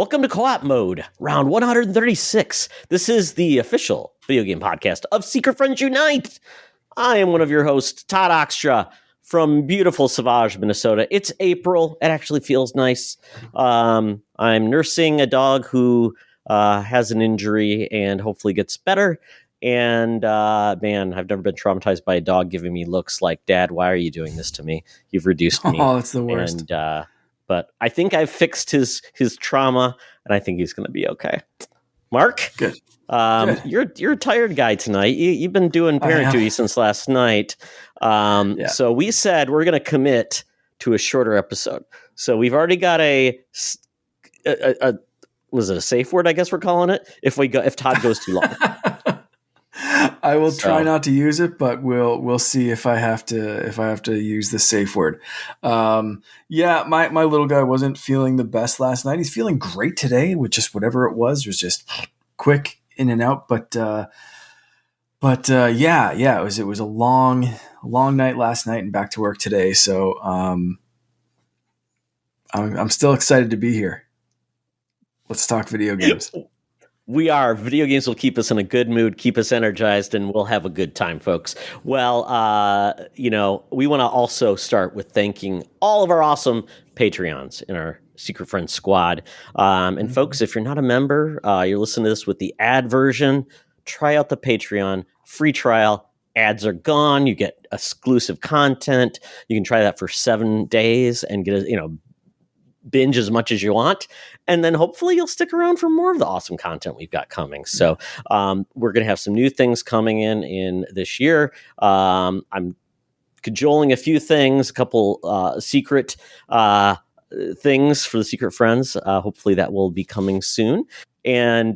Welcome to Co-op Mode, round 136. This is the official video game podcast of Secret Friends Unite. I am one of your hosts, Todd Oxtra, from beautiful Sauvage, Minnesota. It's April. It actually feels nice. I'm nursing a dog who has an injury and hopefully gets better. And man, I've never been traumatized by a dog giving me looks like, "Dad, why are you doing this to me? You've reduced me." Oh, it's the worst. And but I think I've fixed his trauma, and I think he's going to be okay. Mark, Good. You're a tired guy tonight. You've been doing parent duty since last night. So we said we're going to commit to a shorter episode. So we've already got a was it a safe word? I guess we're calling it. If Todd goes too long. I will try not to use it, but we'll see if I have to use the safe word. My little guy wasn't feeling the best last night. He's feeling great today with just whatever it was just quick in and out. But it was a long night last night and back to work today. So I'm still excited to be here. Let's talk video games. We are. Video games will keep us in a good mood, keep us energized, and we'll have a good time, folks. Well, we want to also start with thanking all of our awesome Patreons in our Secret Friends squad. And folks, if you're not a member, you're listening to this with the ad version, try out the Patreon free trial. Ads are gone. You get exclusive content. You can try that for 7 days and get binge as much as you want, and then hopefully you'll stick around for more of the awesome content we've got coming. So we're going to have some new things coming in this year. I'm cajoling a few things, a couple secret things for the Secret Friends. Hopefully that will be coming soon. And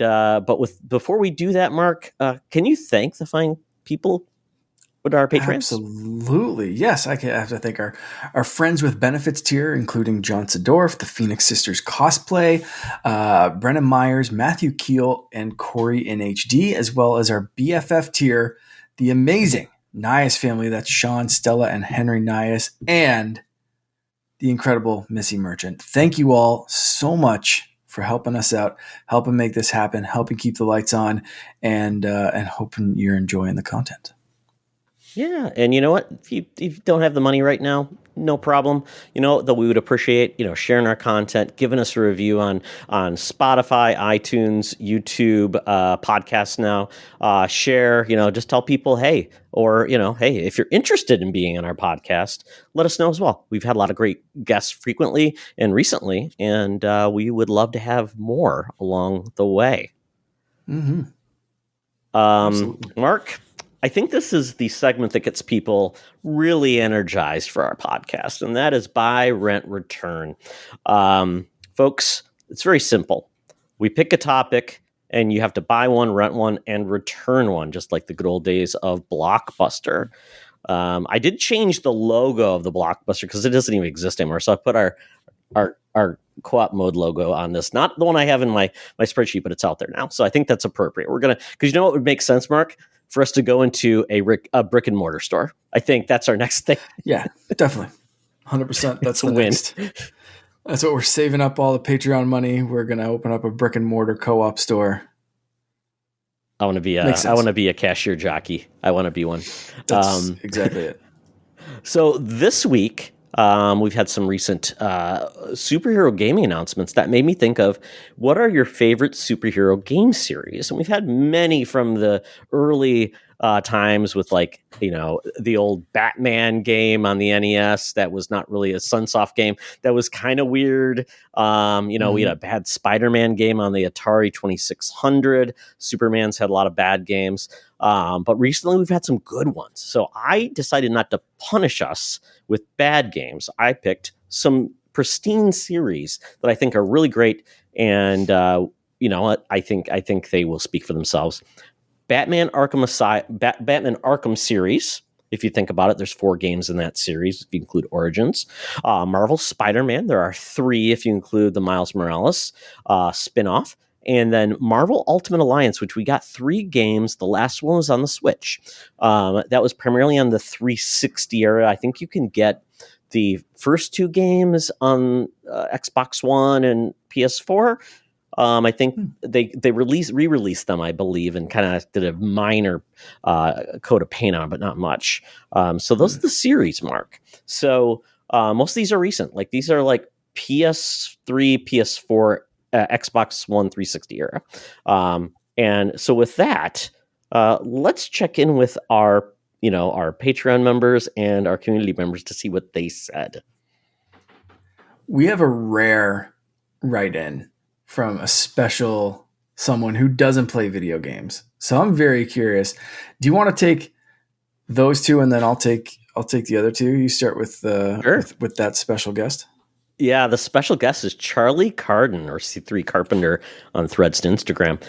before we do that, Mark, can you thank the fine people with our patrons? Absolutely. Yes, I have to thank our Friends with Benefits tier, including John Sedorf, the Phoenix Sisters Cosplay, Brennan Myers, Matthew Keel, and Corey in HD, as well as our BFF tier, the amazing Nias family. That's Sean, Stella, and Henry Nias, and the incredible Missy Merchant. Thank you all so much for helping us out, helping make this happen, helping keep the lights on, and hoping you're enjoying the content. Yeah, and you know what? If you don't have the money right now, no problem. Though we would appreciate, sharing our content, giving us a review on Spotify, iTunes, YouTube, podcasts now. Share, just tell people, hey, or, hey, if you're interested in being on our podcast, let us know as well. We've had a lot of great guests frequently and recently, and we would love to have more along the way. Mm-hmm. Mark, I think this is the segment that gets people really energized for our podcast, and that is buy, rent, return. Folks, it's very simple. We pick a topic, and you have to buy one, rent one, and return one, just like the good old days of Blockbuster. I did change the logo of the Blockbuster because it doesn't even exist anymore, so I put our co-op mode logo on this. Not the one I have in my spreadsheet, but it's out there now. So I think that's appropriate. We're going to, because you know what would make sense, Mark? For us to go into a brick and mortar store. I think that's our next thing. Yeah, definitely. 100%. That's the next. That's what we're saving up all the Patreon money. We're going to open up a brick and mortar co-op store. I want to be a cashier jockey. I want to be one. That's exactly it. So this week, we've had some recent superhero gaming announcements that made me think of what are your favorite superhero game series? And we've had many from the early times with the old Batman game on the NES that was not really a Sunsoft game. That was kind of weird. We had a bad Spider-Man game on the Atari 2600. Superman's had a lot of bad games. But recently we've had some good ones. So I decided not to punish us with bad games. I picked some pristine series that I think are really great. And I think they will speak for themselves. Batman Arkham series. If you think about it, there's 4 games in that series if you include Origins. Marvel Spider-Man, there are 3 if you include the Miles Morales spinoff. And then Marvel Ultimate Alliance, which we got 3 games. The last one was on the Switch. That was primarily on the 360 era. I think you can get the first 2 games on Xbox One and PS4. I think they re-released them, I believe, and kind of did a minor coat of paint on, but not much. So those are the series, Mark. So most of these are recent. Like these are like PS3, PS4, Xbox One, 360 era. And so with that, let's check in with our Patreon members and our community members to see what they said. We have a rare write-in from a special someone who doesn't play video games. So I'm very curious. Do you want to take those two, and then I'll take the other two? You start with Sure. with that special guest. Yeah, the special guest is Charlie Carden, or C3 Carpenter on Threads and Instagram.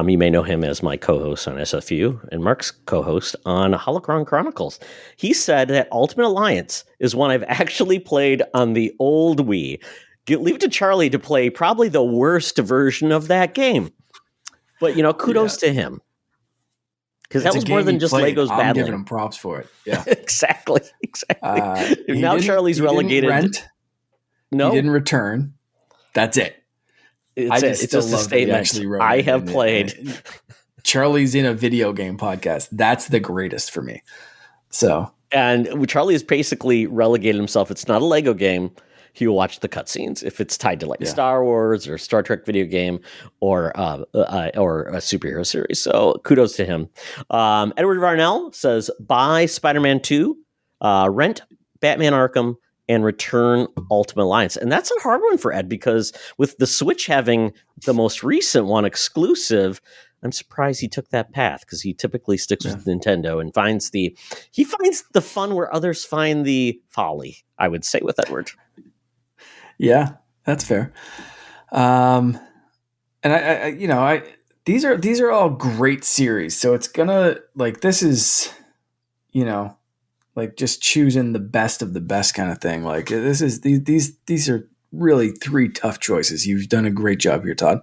You may know him as my co-host on SFU and Mark's co-host on Holocron Chronicles. He said that Ultimate Alliance is one I've actually played on the old Wii. Leave it to Charlie to play probably the worst version of that game. But, kudos to him. Because that was more than just Legos battling. I'm giving him props for it. Yeah, exactly. Now Charlie's relegated. No, he didn't return. That's it. It's just a statement. I have played. Charlie's in a video game podcast. That's the greatest for me. So, and Charlie has basically relegated himself. It's not a Lego game. He will watch the cutscenes if it's tied to Star Wars or Star Trek video game or a superhero series. So kudos to him. Edward Varnell says, buy Spider-Man 2, rent Batman Arkham, and return Ultimate Alliance. And that's a hard one for Ed because with the Switch having the most recent one exclusive, I'm surprised he took that path because he typically sticks with Nintendo and finds the fun where others find the folly, I would say, with Edward. Yeah, that's fair. And these are all great series. So it's gonna this is, just choosing the best of the best kind of thing. Like these are really three tough choices. You've done a great job here, Todd.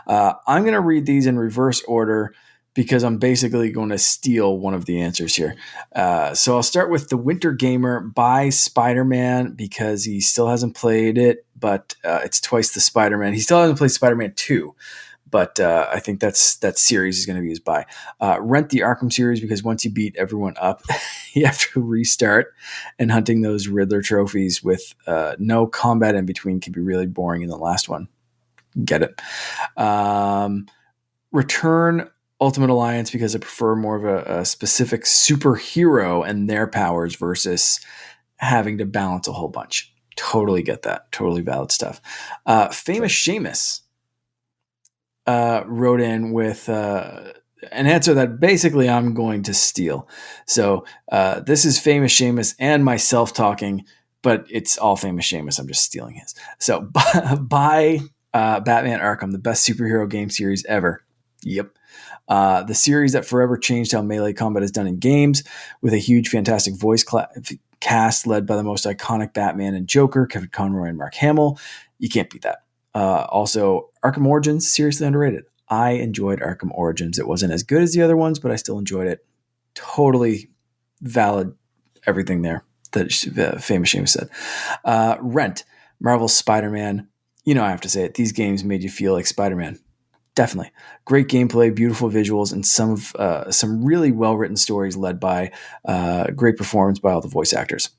I'm going to read these in reverse order because I'm basically going to steal one of the answers here. So I'll start with The Winter Gamer by Spider-Man because he still hasn't played it, but it's twice the Spider-Man. He still hasn't played Spider-Man 2. But I think that series is going to be his buy. Rent the Arkham series because once you beat everyone up, you have to restart. And hunting those Riddler trophies with no combat in between can be really boring in the last one. Get it. Return Ultimate Alliance because I prefer more of a specific superhero and their powers versus having to balance a whole bunch. Totally get that. Totally valid stuff. Famous Seamus wrote in with an answer that basically I'm going to steal. So this is Famous Seamus and myself talking, but it's all Famous Seamus. I'm just stealing his. So buy Batman Arkham, the best superhero game series ever. Yep. The series that forever changed how melee combat is done in games with a huge, fantastic voice cast led by the most iconic Batman and Joker, Kevin Conroy and Mark Hamill. You can't beat that. Also, Arkham Origins, seriously underrated. I enjoyed Arkham Origins. It wasn't as good as the other ones, but I still enjoyed it. Totally valid everything there that Famous Seamus said. Rent, Marvel's Spider-Man. I have to say it. These games made you feel like Spider-Man. Definitely. Great gameplay, beautiful visuals, and some really well-written stories led by great performance by all the voice actors.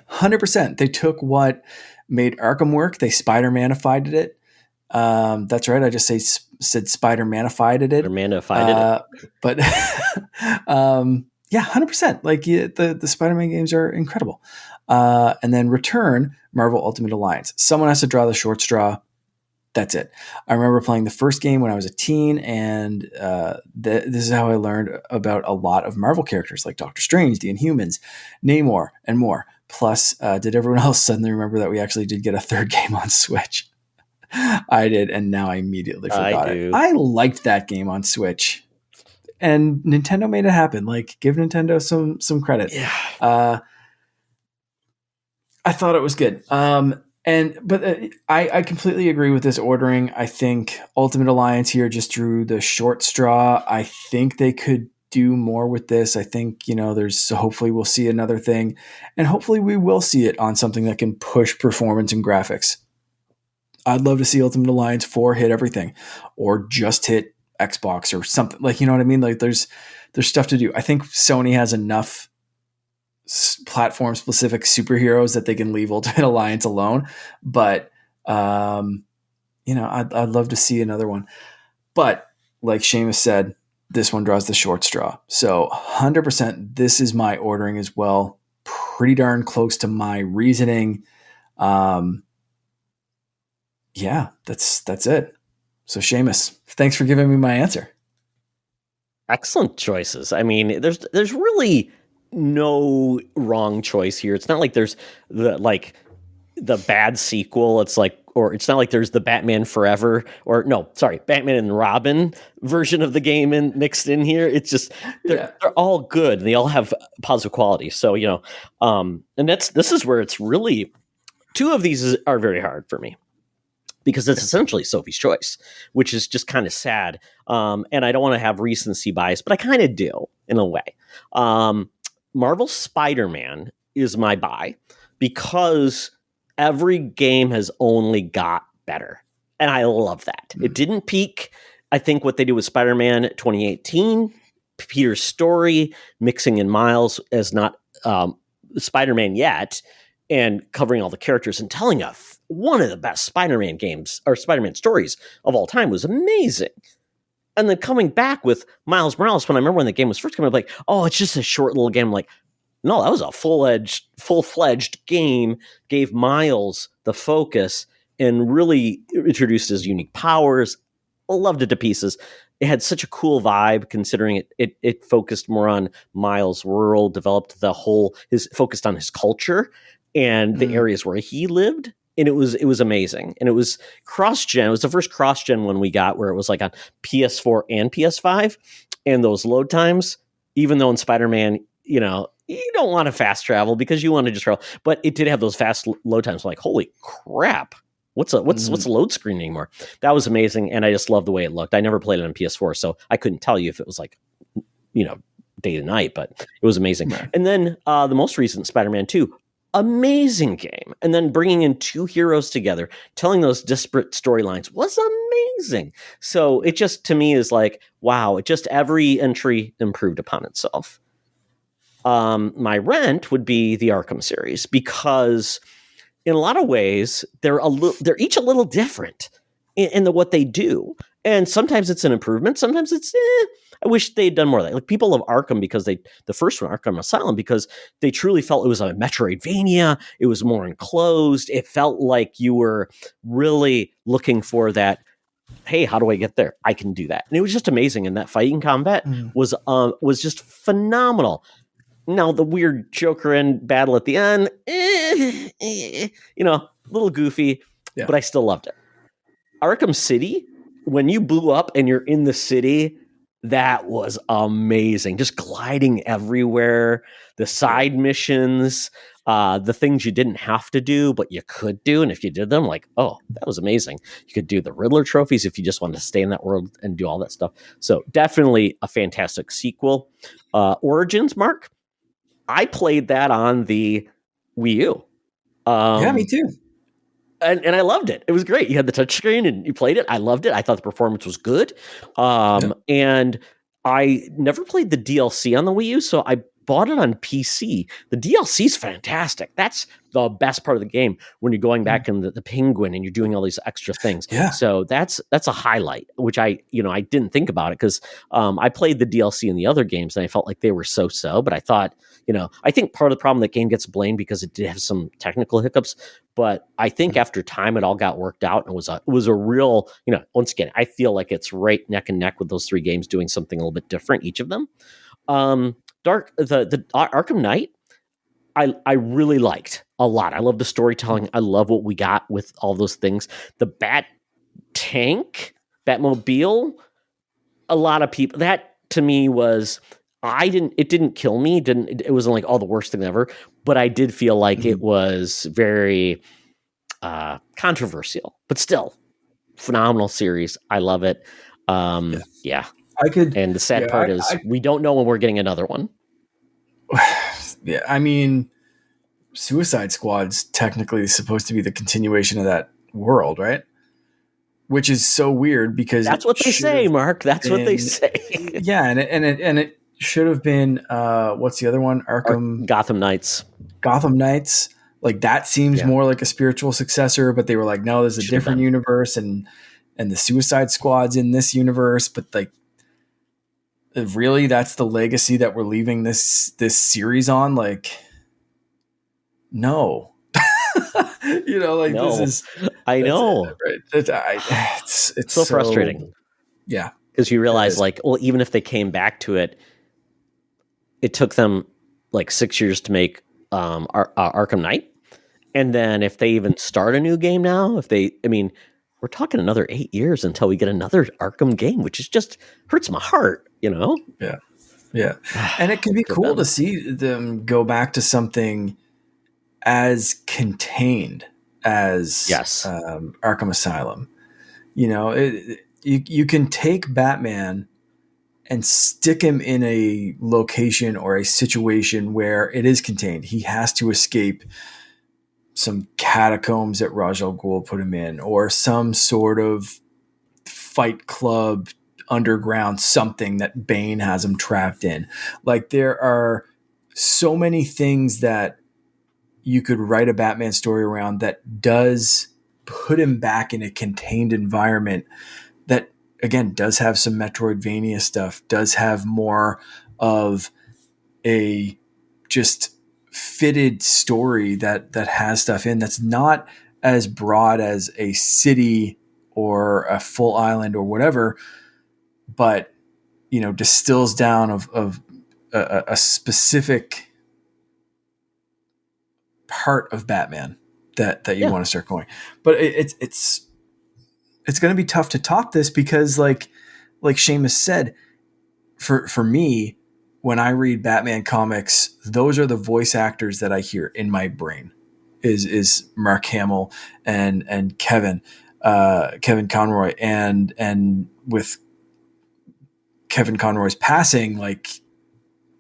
100%. They took what made Arkham work. They Spider-Manified it. That's right. I just said Spider-Manified it. Spider-Manified it. But yeah, 100%. Like the Spider-Man games are incredible. And then Return, Marvel Ultimate Alliance. Someone has to draw the short straw. That's it. I remember playing the first game when I was a teen, and this is how I learned about a lot of Marvel characters like Doctor Strange, the Inhumans, Namor, and more. Plus, did everyone else suddenly remember that we actually did get a third game on Switch? I did, and now I immediately forgot it. I liked that game on Switch, and Nintendo made it happen. Like, give Nintendo some credit. Yeah. I thought it was good. But I completely agree with this ordering. I think Ultimate Alliance here just drew the short straw. I think they could do more with this. I think, hopefully we'll see another thing, and hopefully we will see it on something that can push performance and graphics. I'd love to see Ultimate Alliance 4 hit everything, or just hit Xbox or something. Like, you know what I mean? Like, there's stuff to do. I think Sony has enough platform specific superheroes that they can leave Ultimate Alliance alone. But I'd love to see another one. But like Seamus said, this one draws the short straw. So 100%, this is my ordering as well. Pretty darn close to my reasoning. Yeah, that's it. So Seamus, thanks for giving me my answer. Excellent choices. I mean, there's really no wrong choice here. It's not like there's the bad sequel. It's like, or it's not like there's the Batman Forever, or no, sorry, Batman and Robin version of the game mixed in here. It's just they're all good and they all have positive qualities. So and this is where it's really, two of these are very hard for me, because it's essentially Sophie's Choice, which is just kind of sad. And I don't want to have recency bias, but I kind of do in a way. Marvel's Spider-Man is my buy, because every game has only got better. And I love that. It didn't peak. I think what they did with Spider-Man 2018, Peter's story, mixing in Miles as not Spider-Man yet, and covering all the characters and telling one of the best Spider-Man games or Spider-Man stories of all time was amazing. And then coming back with Miles Morales, when I remember when the game was first coming up, like, oh, it's just a short little game. I'm like, no, that was a full-fledged game, gave Miles the focus and really introduced his unique powers. I loved it to pieces. It had such a cool vibe, considering it focused more on Miles' world, developed focused on his culture and the areas where he lived. And it was amazing. And it was cross-gen. It was the first cross-gen one we got, where it was like on PS4 and PS5. And those load times, even though in Spider-Man, you don't want to fast travel because you want to just travel, but it did have those fast load times. Like, holy crap. What's a load screen anymore? That was amazing. And I just love the way it looked. I never played it on PS4, so I couldn't tell you if it was like, day to night, but it was amazing. Right. And then the most recent Spider-Man 2, amazing game. And then bringing in two heroes together, telling those disparate storylines was amazing. So it just, to me, is like, wow, every entry improved upon itself. My rent would be the Arkham series, because in a lot of ways they're each a little different in what they do, and sometimes it's an improvement, sometimes it's I wish they'd done more of that. Like, people love Arkham because the first one, Arkham Asylum, because they truly felt it was a Metroidvania. It was more enclosed. It felt like you were really looking for that. Hey, how do I get there? I can do that. And it was just amazing. And that fighting combat was just phenomenal. Now, the weird Joker and battle at the end, a little goofy, but I still loved it. Arkham City, when you blew up and you're in the city, that was amazing. Just gliding everywhere, the side missions, the things you didn't have to do, but you could do. And if you did them, like, oh, that was amazing. You could do the Riddler trophies if you just wanted to stay in that world and do all that stuff. So definitely a fantastic sequel. Origins, Mark, I played that on the Wii U. Yeah, me too. And I loved it. It was great. You had the touchscreen and you played it. I loved it. I thought the performance was good. And I never played the DLC on the Wii U, so I bought it on PC. The DLC is fantastic. That's the best part of the game, when you're going back in the Penguin and you're doing all these extra things. Yeah. So that's a highlight, which I didn't think about it, because I played the DLC in the other games and I felt like they were so, but I thought, I think part of the problem, that game gets blamed because it did have some technical hiccups, but I think after time it all got worked out, and it was a real, once again, I feel like it's right neck and neck with those three games, doing something a little bit different, each of them. The Arkham Knight, I really liked a lot. I love the storytelling. I love what we got with all those things. The Batmobile, a lot of people, that to me was, it didn't kill me. It wasn't like, the worst thing ever, but I did feel like it was very controversial, but still phenomenal series. I love it. Yeah. And the sad part is we don't know when we're getting another one. Yeah, I mean, Suicide Squad's technically supposed to be the continuation of that world, right? which is so weird because That's it what they should say, have Mark. That's what they been, say. yeah, and it should have been what's the other one? Gotham Knights. Gotham Knights. Like that seems Yeah. more like a spiritual successor, but they were like, no, there's a Should have different been. universe, and the Suicide Squad's in this universe, but like really that's the legacy that we're leaving this series on? Like, no. Like this No, is I that's it, know. right? It's So so, frustrating yeah, because you it realize, is. like, well, even if they came back to it, it took them like 6 years to make Arkham Knight. And then if they even start a new game now, we're talking another 8 years until we get another Arkham game, which is just hurts my heart, Yeah. Yeah. And it could be For cool to them. see them go back to something as contained as Yes. Arkham Asylum. You can take Batman and stick him in a location or a situation where it is contained. He has to escape some catacombs that Ra's al Ghul put him in, or some sort of fight club underground something that Bane has him trapped in. Like there are so many things that you could write a Batman story around that does put him back in a contained environment that again does have some Metroidvania stuff, does have more of a just fitted story that has stuff in that's not as broad as a city or a full island or whatever, but distills down of a specific part of Batman that you Yeah. want to start going. But it's going to be tough to top this because like Seamus said, for me, when I read Batman comics, those are the voice actors that I hear in my brain. Is Mark Hamill and Kevin Conroy, and with Kevin Conroy's passing, like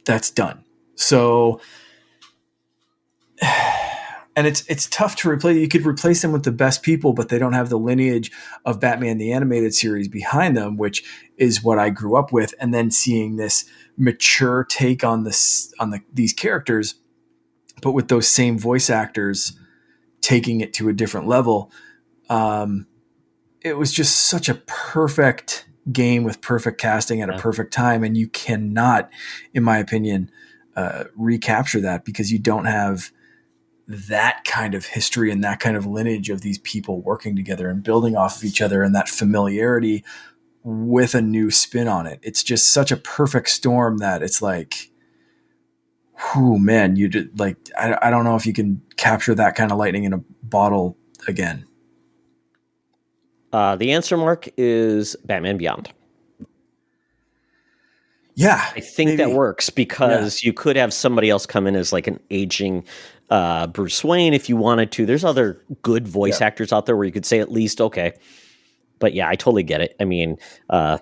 that's done. So, and it's tough to replace. You could replace them with the best people, but they don't have the lineage of Batman the animated series behind them, which is what I grew up with. And then seeing this mature take on these characters, but with those same voice actors taking it to a different level. It was just such a perfect game with perfect casting at a Yeah. perfect time. And you cannot, in my opinion, recapture that because you don't have that kind of history and that kind of lineage of these people working together and building off of each other and that familiarity with a new spin on it. It's just such a perfect storm that it's like, whew, man, you did like, I don't know if you can capture that kind of lightning in a bottle again. The answer, Mark, is Batman Beyond. Yeah, I think that maybe. works because you could have somebody else come in as like an aging Bruce Wayne if you wanted to. There's other good voice actors out there where you could say at least, okay. But yeah, I totally get it. I mean, yeah,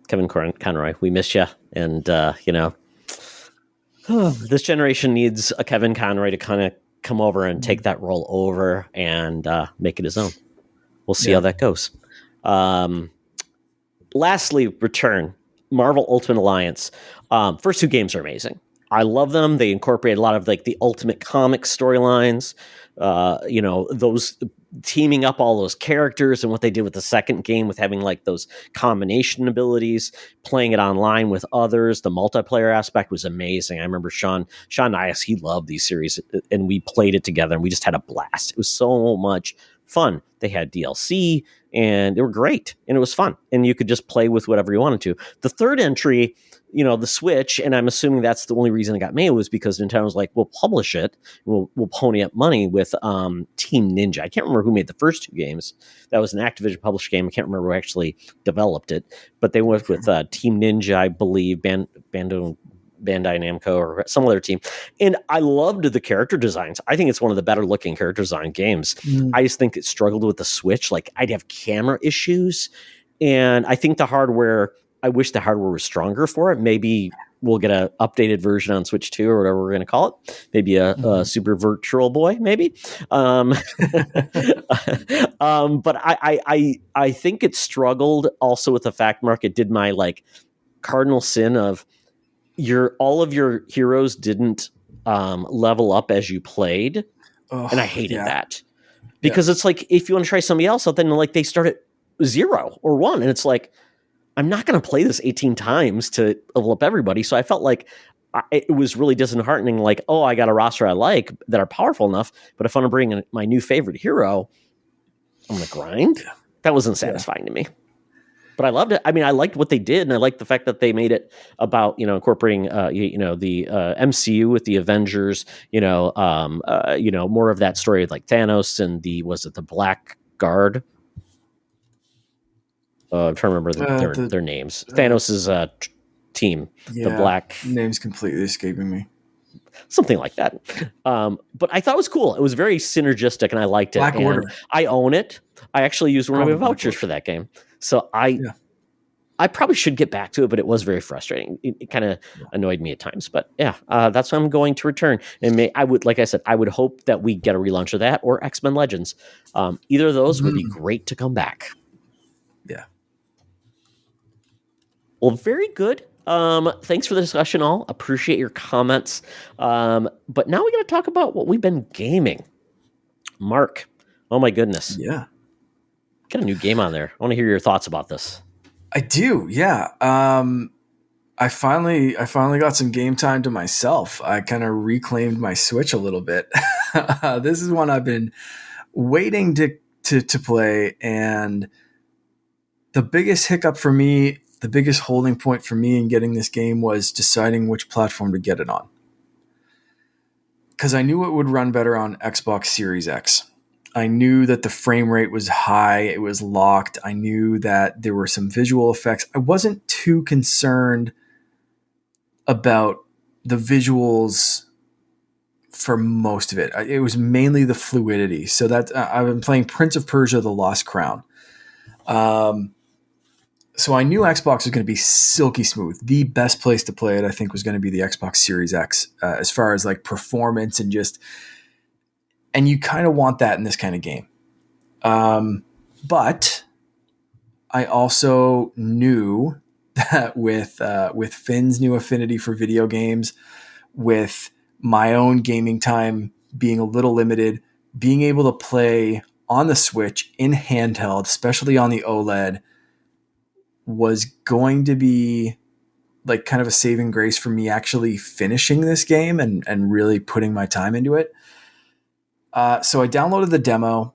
Kevin Conroy, we miss you. And, this generation needs a Kevin Conroy to kind of come over and take that role over and make it his own. We'll see how that goes. Lastly, Return, Marvel Ultimate Alliance. First two games are amazing. I love them. They incorporate a lot of like the Ultimate Comic storylines. Those teaming up all those characters and what they did with the second game with having like those combination abilities, playing it online with others. The multiplayer aspect was amazing. I remember Sean Nias, he loved these series and we played it together and we just had a blast. It was so much fun. They had DLC and they were great and it was fun and you could just play with whatever you wanted to. The third entry, the Switch, and I'm assuming that's the only reason it got made was because Nintendo was like, we'll publish it, we'll pony up money with Team Ninja. I can't remember who made the first two games. That was an Activision published game. I can't remember who actually developed it, but they went with Team Ninja, I believe, Bandai Namco or some other team. And I loved the character designs. I think it's one of the better looking character design games. I just think it struggled with the Switch. Like I'd have camera issues. And I think I wish the hardware was stronger for it. Maybe we'll get a updated version on Switch 2 or whatever we're going to call it. Maybe a super virtual boy, maybe. But I think it struggled also with the fact, Mark, it did my like cardinal sin of all of your heroes didn't level up as you played. And I hated that. Because it's like, if you want to try somebody else, then like they start at 0 or 1. And it's like, I'm not going to play this 18 times to level up everybody. So I felt like it was really disheartening. Like, oh, I got a roster I like that are powerful enough. But if I want to bring in my new favorite hero, I'm going to grind. That wasn't satisfying to me. But I loved it. I mean, I liked what they did, and I liked the fact that they made it about, incorporating, the MCU with the Avengers, more of that story like Thanos and the Black Guard? I'm trying to remember their names. Thanos' team, the Black... Name's completely escaping me. Something like that. But I thought it was cool. It was very synergistic, and I liked it. Black Order. I own it. I actually used one of my vouchers for that game. So I probably should get back to it, but it was very frustrating. It kind of annoyed me at times. But that's what I'm going to return. And I would hope that we get a relaunch of that or X-Men Legends. Either of those would be great to come back. Yeah. Well, very good. Thanks for the discussion, all. Appreciate your comments. But now we got to talk about what we've been gaming. Mark, oh my goodness. Yeah. Got a new game on there. I want to hear your thoughts about this. I do, yeah. I finally got some game time to myself. I kind of reclaimed my Switch a little bit. This is one I've been waiting to play, and the biggest hiccup for me, the biggest holding point for me in getting this game was deciding which platform to get it on. Because I knew it would run better on Xbox Series X. I knew that the frame rate was high. It was locked. I knew that there were some visual effects. I wasn't too concerned about the visuals for most of it. It was mainly the fluidity. So that I've been playing Prince of Persia: The Lost Crown. So I knew Xbox was going to be silky smooth. The best place to play it, I think, was going to be the Xbox Series X, as far as like performance and just. And you kind of want that in this kind of game. But I also knew that with Finn's new affinity for video games, with my own gaming time being a little limited, being able to play on the Switch in handheld, especially on the OLED, was going to be like kind of a saving grace for me actually finishing this game and really putting my time into it. So I downloaded the demo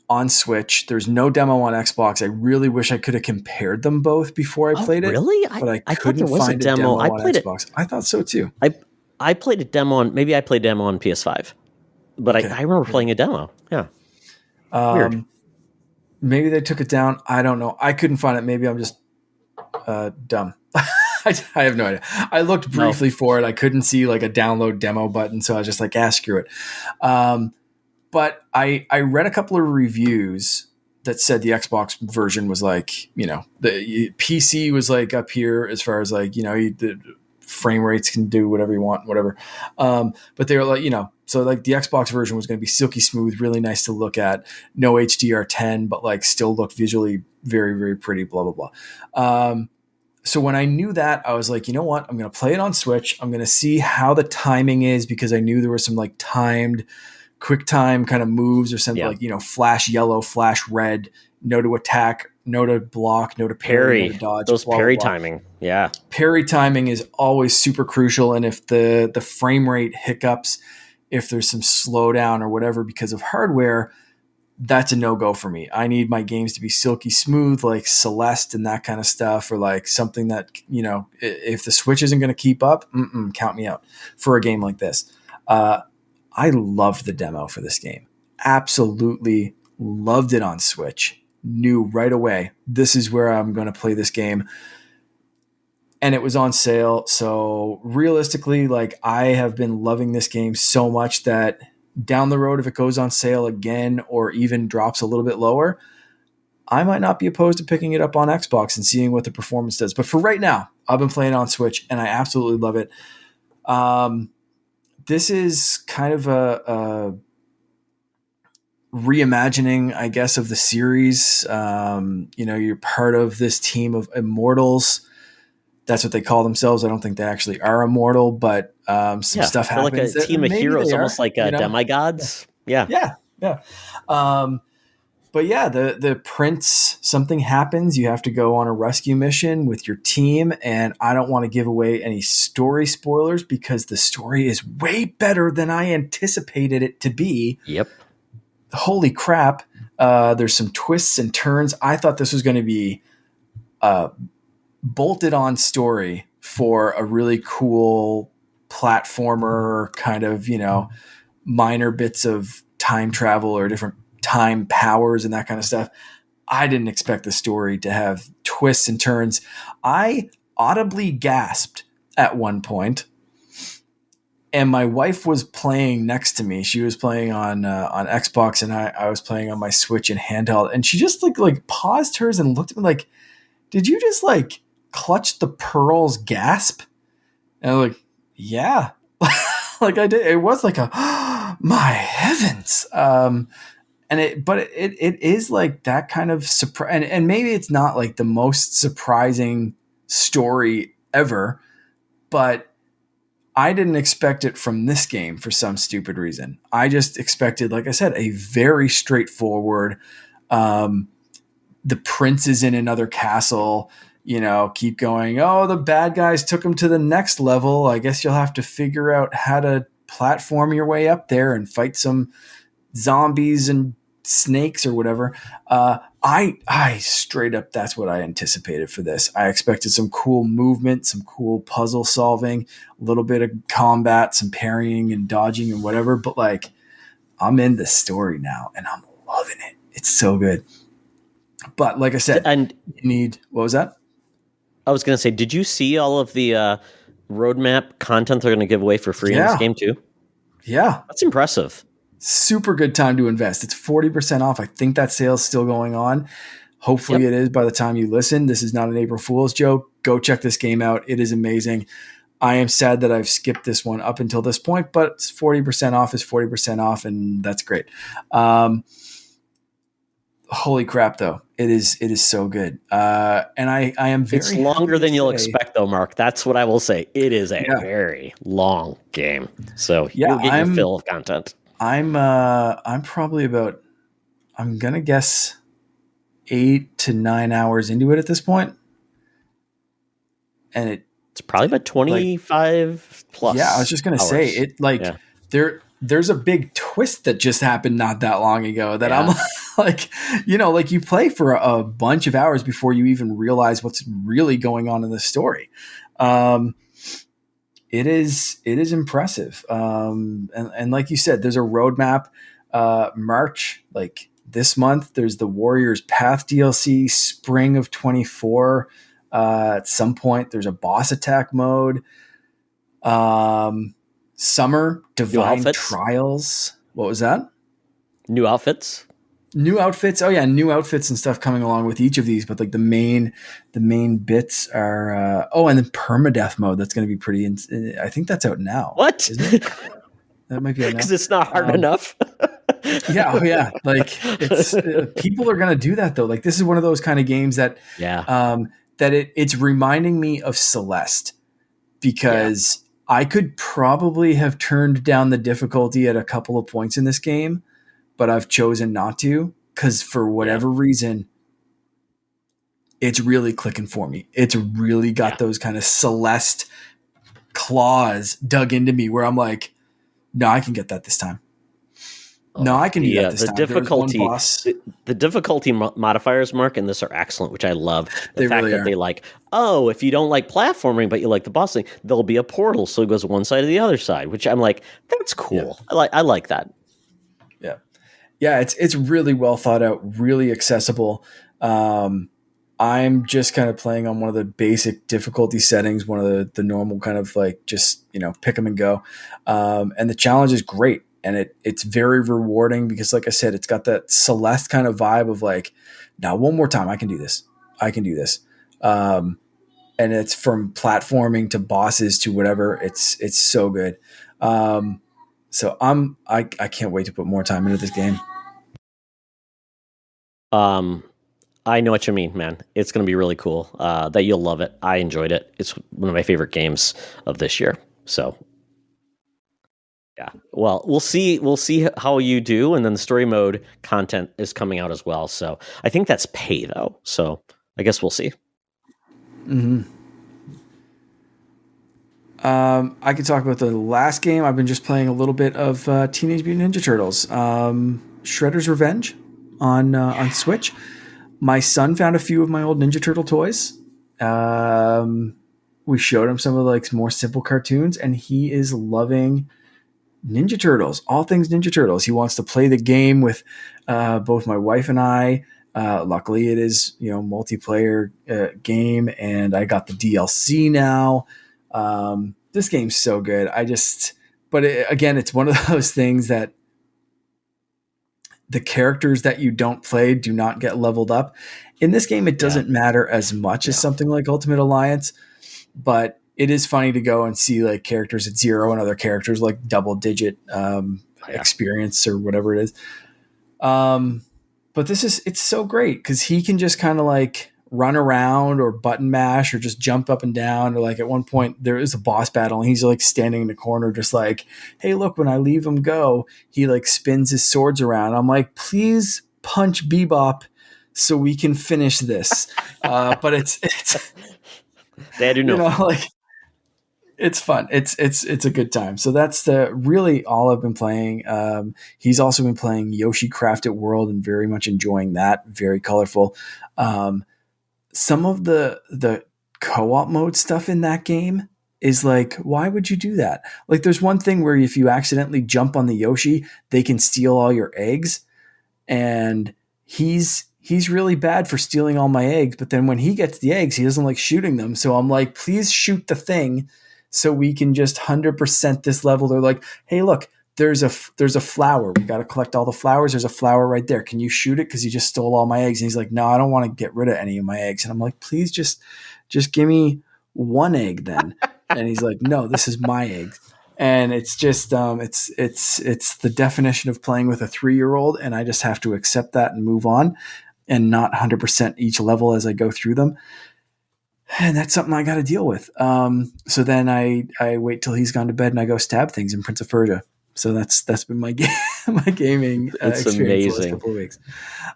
on Switch. There's no demo on Xbox. I really wish I could have compared them both before I played it. Really? But I couldn't find a demo on Xbox. I thought so too. I played a demo on, maybe I played demo on PS5, but okay. I remember playing a demo. Yeah. Weird. Maybe they took it down. I don't know. I couldn't find it. Maybe I'm just dumb. I have no idea. I looked briefly for it. I couldn't see like a download demo button. So I was just like, screw it. But I read a couple of reviews that said the Xbox version was like, the PC was like up here as far as like, the frame rates can do whatever you want, whatever. But they were like, so like the Xbox version was going to be silky smooth, really nice to look at, no HDR10, but like still look visually very, very pretty, blah, blah, blah. So when I knew that, I was like, you know what? I'm going to play it on Switch. I'm going to see how the timing is, because I knew there was some like timed quick time kind of moves or something like, flash yellow, flash red, no to attack, no to block, no to parry, no to dodge. Those parry timing. Yeah. Parry timing is always super crucial. And if the frame rate hiccups, if there's some slowdown or whatever because of hardware, that's a no-go for me. I need my games to be silky smooth, like Celeste and that kind of stuff, or like something that, if the Switch isn't going to keep up, count me out for a game like this. I loved the demo for this game. Absolutely loved it on Switch. Knew right away, this is where I'm going to play this game. And it was on sale. So realistically, like I have been loving this game so much that down the road, if it goes on sale again or even drops a little bit lower, I might not be opposed to picking it up on Xbox and seeing what the performance does. But for right now, I've been playing on Switch and I absolutely love it. This is kind of a reimagining, I guess, of the series. You're part of this team of immortals. That's what they call themselves. I don't think they actually are immortal, but some stuff they're like a happens that team of maybe heroes, they are. almost like demigods. Yeah. Yeah. But yeah, the prince, something happens. You have to go on a rescue mission with your team, and I don't want to give away any story spoilers because the story is way better than I anticipated it to be. Yep. Holy crap. There's some twists and turns. I thought this was going to be a bolted on story for a really cool platformer, kind of, minor bits of time travel or different time powers and that kind of stuff. I didn't expect the story to have twists and turns. I audibly gasped at one point, and my wife was playing next to me. She was playing on Xbox, and I was playing on my Switch and handheld. And she just like paused hers and looked at me like, "Did you just like clutch the pearls gasp?" And I'm like, "Yeah." Like I did. It was like a my heavens. But it is like that kind of surprise, and maybe it's not like the most surprising story ever, but I didn't expect it from this game for some stupid reason. I just expected, like I said, a very straightforward, the prince is in another castle, keep going. Oh, the bad guys took him to the next level. I guess you'll have to figure out how to platform your way up there and fight some zombies and snakes or whatever. I straight up, that's what I anticipated for this. I expected some cool movement, some cool puzzle solving, a little bit of combat, some parrying and dodging and whatever. But like, I'm in the story now and I'm loving it. It's so good. But like I said, And what was that? I was going to say, did you see all of the roadmap content they're going to give away for free in this game too? Yeah. That's impressive. Super good time to invest. It's 40% off. I think that sale's still going on. Hopefully it is by the time you listen. This is not an April Fool's joke. Go check this game out. It is amazing. I am sad that I've skipped this one up until this point, but 40% off is 40% off, and that's great. Holy crap, though. It is so good. And I am very It's longer than you'll expect, though, Mark. That's what I will say. It is a very long game. So you'll get your fill of content. I'm probably about, I'm going to guess 8 to 9 hours into it at this point. And it's probably about 25 plus. Yeah, I was just going to say it there's a big twist that just happened not that long ago that I'm like, like you play for a bunch of hours before you even realize what's really going on in the story. It is impressive. And like you said, there's a roadmap. March, like this month, there's the Warriors Path DLC, spring of 24. At some point, there's a boss attack mode. Summer, Divine Trials. What was that? New outfits. Oh yeah, new outfits and stuff coming along with each of these. But like the main bits are and then permadeath mode. That's going to be pretty. I think that's out now. What? Isn't it? That might be out now because it's not hard enough. Yeah. Like it's people are going to do that though. Like this is one of those kind of games that that it's reminding me of Celeste because I could probably have turned down the difficulty at a couple of points in this game, but I've chosen not to because for whatever reason, it's really clicking for me. It's really got those kind of Celeste claws dug into me where I'm like, no, I can get that this time. No, I can do that this time. The difficulty modifiers, Mark, in this are excellent, which I love. The fact that they like, if you don't like platforming, but you like the boss thing, there'll be a portal, so it goes one side to the other side, which I'm like, that's cool. Yeah. I like that. Yeah, it's really well thought out, really accessible. I'm just kind of playing on one of the basic difficulty settings, one of the normal kind of like just, pick them and go. And the challenge is great. and it's very rewarding because, like I said, it's got that Celeste kind of vibe of like, now one more time, I can do this. I can do this. And it's from platforming to bosses to whatever. It's so good. So I can't wait to put more time into this game. Um, I know what you mean, man. It's going to be really cool. That you'll love it. I enjoyed it. It's one of my favorite games of this year. So yeah. Well, we'll see. We'll see how you do, and then the story mode content is coming out as well. So I think that's pay though. So I guess we'll see. Mm-hmm. I can talk about the last game. I've been just playing a little bit of Teenage Mutant Ninja Turtles, Shredder's Revenge on Switch. My son found a few of my old Ninja Turtle toys. We showed him some of like more simple cartoons, and he is loving Ninja Turtles, all things Ninja Turtles. He wants to play the game with both my wife and I. Luckily, it is multiplayer game, and I got the DLC now. This game's so good. Again, it's one of those things that the characters that you don't play do not get leveled up. In this game, it doesn't matter as much as something like Ultimate Alliance, but it is funny to go and see like characters at 0 and other characters like double digit experience or whatever it is. But it's so great because he can just kind of like run around or button mash or just jump up and down. Or like at one point there is a boss battle and he's like standing in the corner just like, hey, look, when I leave him go, he like spins his swords around. I'm like, please punch Bebop so we can finish this. But it's they do know, like it's fun. It's a good time. So that's really all I've been playing. He's also been playing Yoshi Crafted World and very much enjoying that. Very colorful. Some of the co-op mode stuff in that game is like, why would you do that? Like there's one thing where if you accidentally jump on the Yoshi, they can steal all your eggs. And he's really bad for stealing all my eggs. But then when he gets the eggs, he doesn't like shooting them. So I'm like, please shoot the thing so we can just 100% this level. They're like, hey, look, there's a flower. We got to collect all the flowers. There's a flower right there. Can you shoot it? Because you just stole all my eggs. And he's like, no, I don't want to get rid of any of my eggs. And I'm like, please just give me one egg then. And he's like, no, this is my egg. And it's just it's the definition of playing with a 3-year-old. And I just have to accept that and move on and not 100% each level as I go through them. And that's something I got to deal with. So then I wait till he's gone to bed and I go stab things in Prince of Persia. So that's been my gaming experience amazing. the last couple of weeks.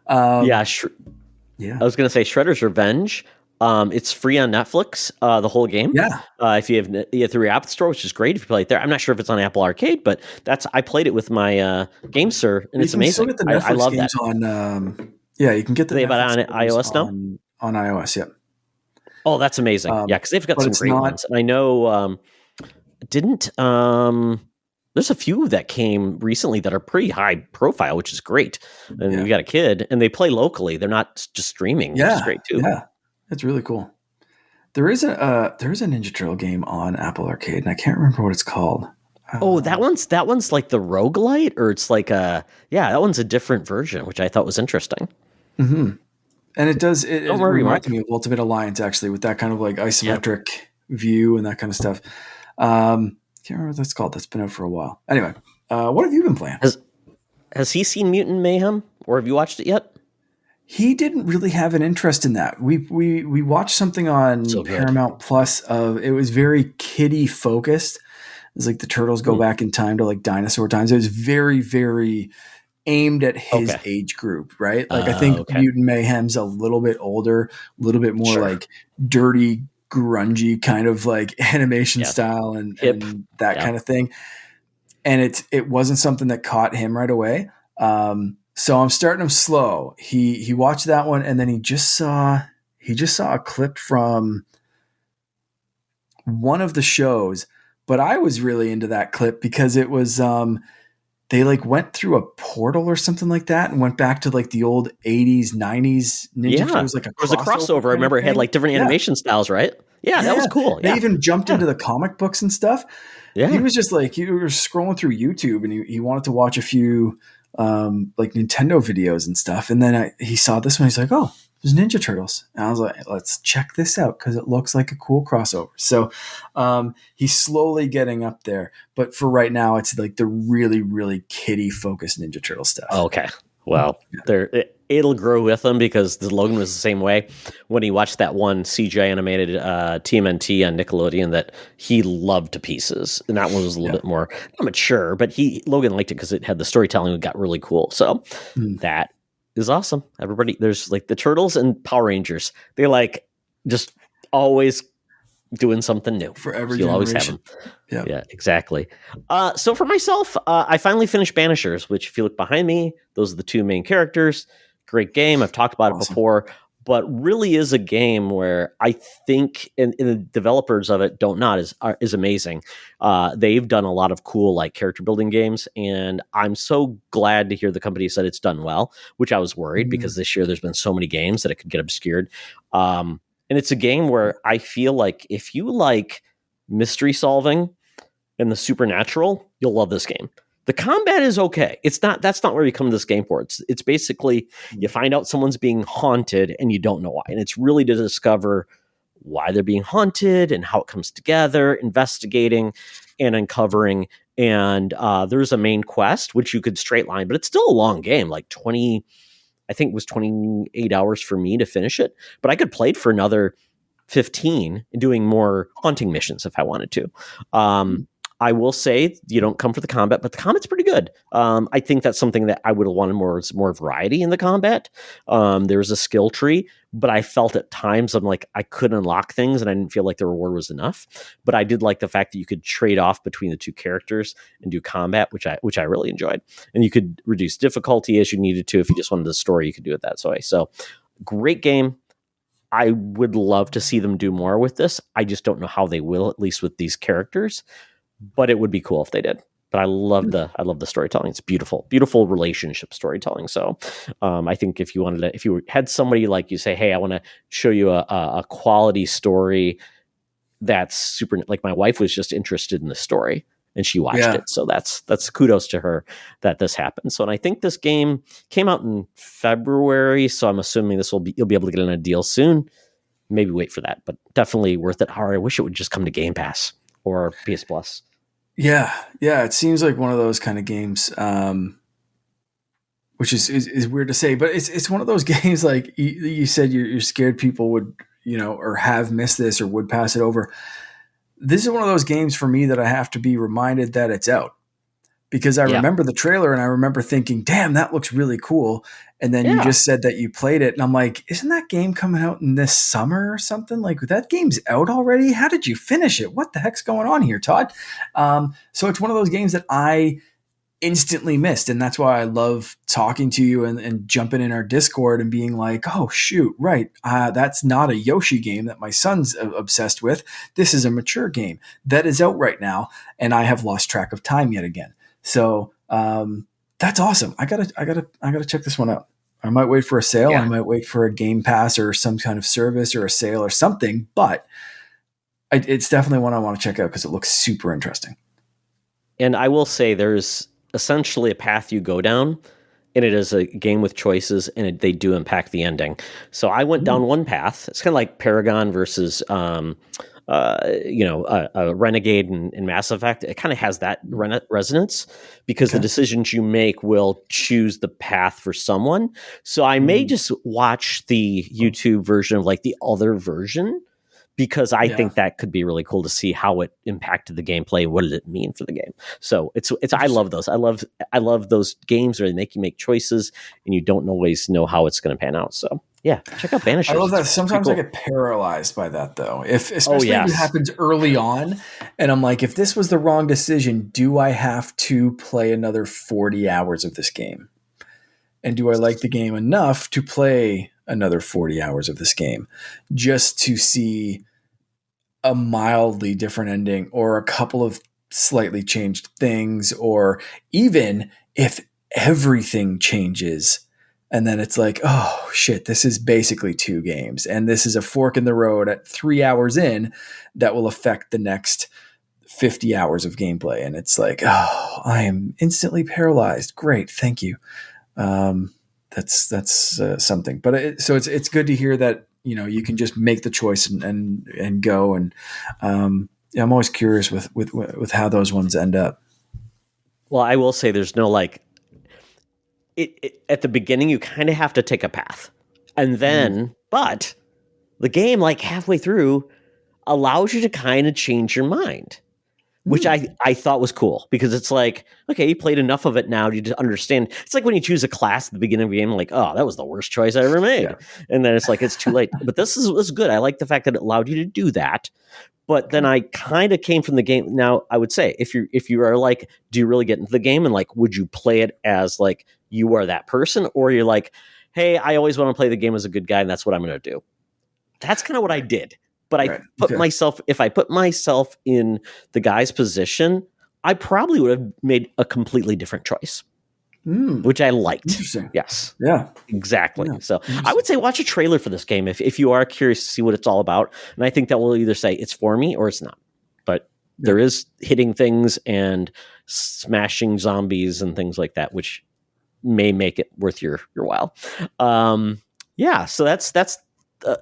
I was going to say Shredder's Revenge. It's free on Netflix, the whole game. Yeah. If you have through your App Store, which is great if you play it there. I'm not sure if it's on Apple Arcade, but I played it with my GameSir, and it's amazing. You can still get the Netflix I love games that. On you can get the Netflix on iOS now. On iOS, yeah. Oh, that's amazing. Because they've got some great ones. And I know there's a few that came recently that are pretty high profile, which is great. And you got a kid, and they play locally. They're not just streaming, which is great too. Yeah, that's really cool. There is a Ninja Turtle game on Apple Arcade, and I can't remember what it's called. That one's like the roguelite, or it's like that one's a different version, which I thought was interesting. Mm-hmm. And it reminds me of Ultimate Alliance, actually, with that kind of like isometric view and that kind of stuff. Can't remember what that's called. That's been out for a while. Anyway, what have you been playing? Has he seen Mutant Mayhem, or have you watched it yet? He didn't really have an interest in that. We watched something on Paramount Plus. It was very kiddie focused. It was like the turtles go back in time to like dinosaur times. It was very, very aimed at his age group, right? Like I think Mutant Mayhem's a little bit older, a little bit more like dirty, grungy kind of like animation style and that kind of thing. And it wasn't something that caught him right away. So I'm starting him slow. He watched that one, and then he just saw a clip from one of the shows. But I was really into that clip because it was they like went through a portal or something like that and went back to like the old 80s, 90s Ninja. Yeah. It was like a There was a crossover crossover. I kind of remember it had thing. like different Yeah. animation styles, right? Yeah, that was Yeah. cool. They Yeah. even jumped Yeah. into the comic books and stuff. He Yeah. was just like, he was scrolling through YouTube and he wanted to watch a few like Nintendo videos and stuff. And then he saw this one. He's like, oh, there's Ninja Turtles. And I was like, let's check this out because it looks like a cool crossover. So he's slowly getting up there. But for right now, it's like the really, really kiddie focused Ninja Turtle stuff. Okay. Well, it'll grow with them because the Logan was the same way. When he watched that one CGI animated TMNT on Nickelodeon that he loved to pieces, and that one was a little bit more not mature, but Logan liked it because it had the storytelling that got really cool. So that is awesome. Everybody, there's like the Turtles and Power Rangers. They like just always doing something new. For every You'll always have generation. them. Yeah, exactly. So for myself, I finally finished Banishers, which if you look behind me, those are the two main characters. Great game. I've talked about it before, but really is a game where I think, and the developers of it don't not is amazing. They've done a lot of cool like character building games, and I'm so glad to hear the company said it's done well, which I was worried because this year there's been so many games that it could get obscured. And it's a game where I feel like if you like mystery solving and the supernatural, you'll love this game. The combat is okay. That's not where you come to this game for. It's basically you find out someone's being haunted and you don't know why. And it's really to discover why they're being haunted and how it comes together, investigating and uncovering. And there's a main quest, which you could straight line, but it's still a long game, like 20, I think it was 28 hours for me to finish it, but I could play it for another 15 doing more haunting missions if I wanted to. I will say you don't come for the combat, but the combat's pretty good. I think that's something that I would have wanted more variety in the combat. There's a skill tree, but I felt at times I'm like I couldn't unlock things and I didn't feel like the reward was enough. But I did like the fact that you could trade off between the two characters and do combat, which I really enjoyed. And you could reduce difficulty as you needed to. If you just wanted the story, you could do it that way. So great game. I would love to see them do more with this. I just don't know how they will, at least with these characters. But it would be cool if they did. But I love the storytelling. It's beautiful relationship storytelling. So I think if you had somebody like you say, hey, I want to show you a quality story that's super. Like my wife was just interested in the story and she watched it. So that's kudos to her that this happened. So and I think this game came out in February. So I'm assuming you'll be able to get in a deal soon. Maybe wait for that, but definitely worth it. Or I wish it would just come to Game Pass or PS Plus. Yeah, it seems like one of those kind of games, which is weird to say, but it's one of those games like you said you're scared people would or have missed this or would pass it over. This is one of those games for me that I have to be reminded that it's out because I remember the trailer and I remember thinking, damn, that looks really cool. And then you just said that you played it and I'm like, isn't that game coming out in this summer or something? Like that game's out already. How did you finish it? What the heck's going on here, Todd? So it's one of those games that I instantly missed. And that's why I love talking to you and jumping in our Discord and being like, oh shoot, right. That's not a Yoshi game that my son's obsessed with. This is a mature game that is out right now. And I have lost track of time yet again. So, that's awesome. I gotta check this one out. I might wait for a sale. I might wait for a Game Pass or some kind of service or a sale or something, but it's definitely one I want to check out because it looks super interesting. And I will say there's essentially a path you go down, and it is a game with choices, and they do impact the ending. So I went down one path. It's kind of like Paragon versus a Renegade in Mass Effect. It kind of has that resonance because the decisions you make will choose the path for someone. So I may just watch the YouTube version of like the other version because I think that could be really cool to see how it impacted the gameplay. What did it mean for the game? So it's I love those. I love those games where they make you make choices and you don't always know how it's going to pan out. So yeah, check out Banishers. I love that. Sometimes I get paralyzed by that though. Especially if it happens early on and I'm like, if this was the wrong decision, do I have to play another 40 hours of this game? And do I like the game enough to play another 40 hours of this game just to see a mildly different ending or a couple of slightly changed things, or even if everything changes and then it's like, oh shit, this is basically 2 games and this is a fork in the road at 3 hours in that will affect the next 50 hours of gameplay. And it's like, oh, I am instantly paralyzed. Great. Thank you. That's something, but it's good to hear that, you can just make the choice and go. And, yeah, I'm always curious with how those ones end up. Well, I will say there's no like at the beginning you kind of have to take a path. And then but the game like halfway through allows you to kind of change your mind, which I thought was cool because it's like, okay, you played enough of it now to understand. It's like when you choose a class at the beginning of a game, like, oh, that was the worst choice I ever made. Yeah. And then it's like, it's too late. But this is good. I like the fact that it allowed you to do that. But then I kind of came from the game. Now, I would say if you are like, do you really get into the game? And like, would you play it as like you are that person? Or you're like, hey, I always want to play the game as a good guy and that's what I'm going to do. That's kind of what I did. But I put myself, if I put myself in the guy's position, I probably would have made a completely different choice, which I liked. Interesting. Yes. Yeah. Exactly. Yeah. So I would say watch a trailer for this game if you are curious to see what it's all about. And I think that will either say it's for me or it's not. But there is hitting things and smashing zombies and things like that, which may make it worth your while. So that's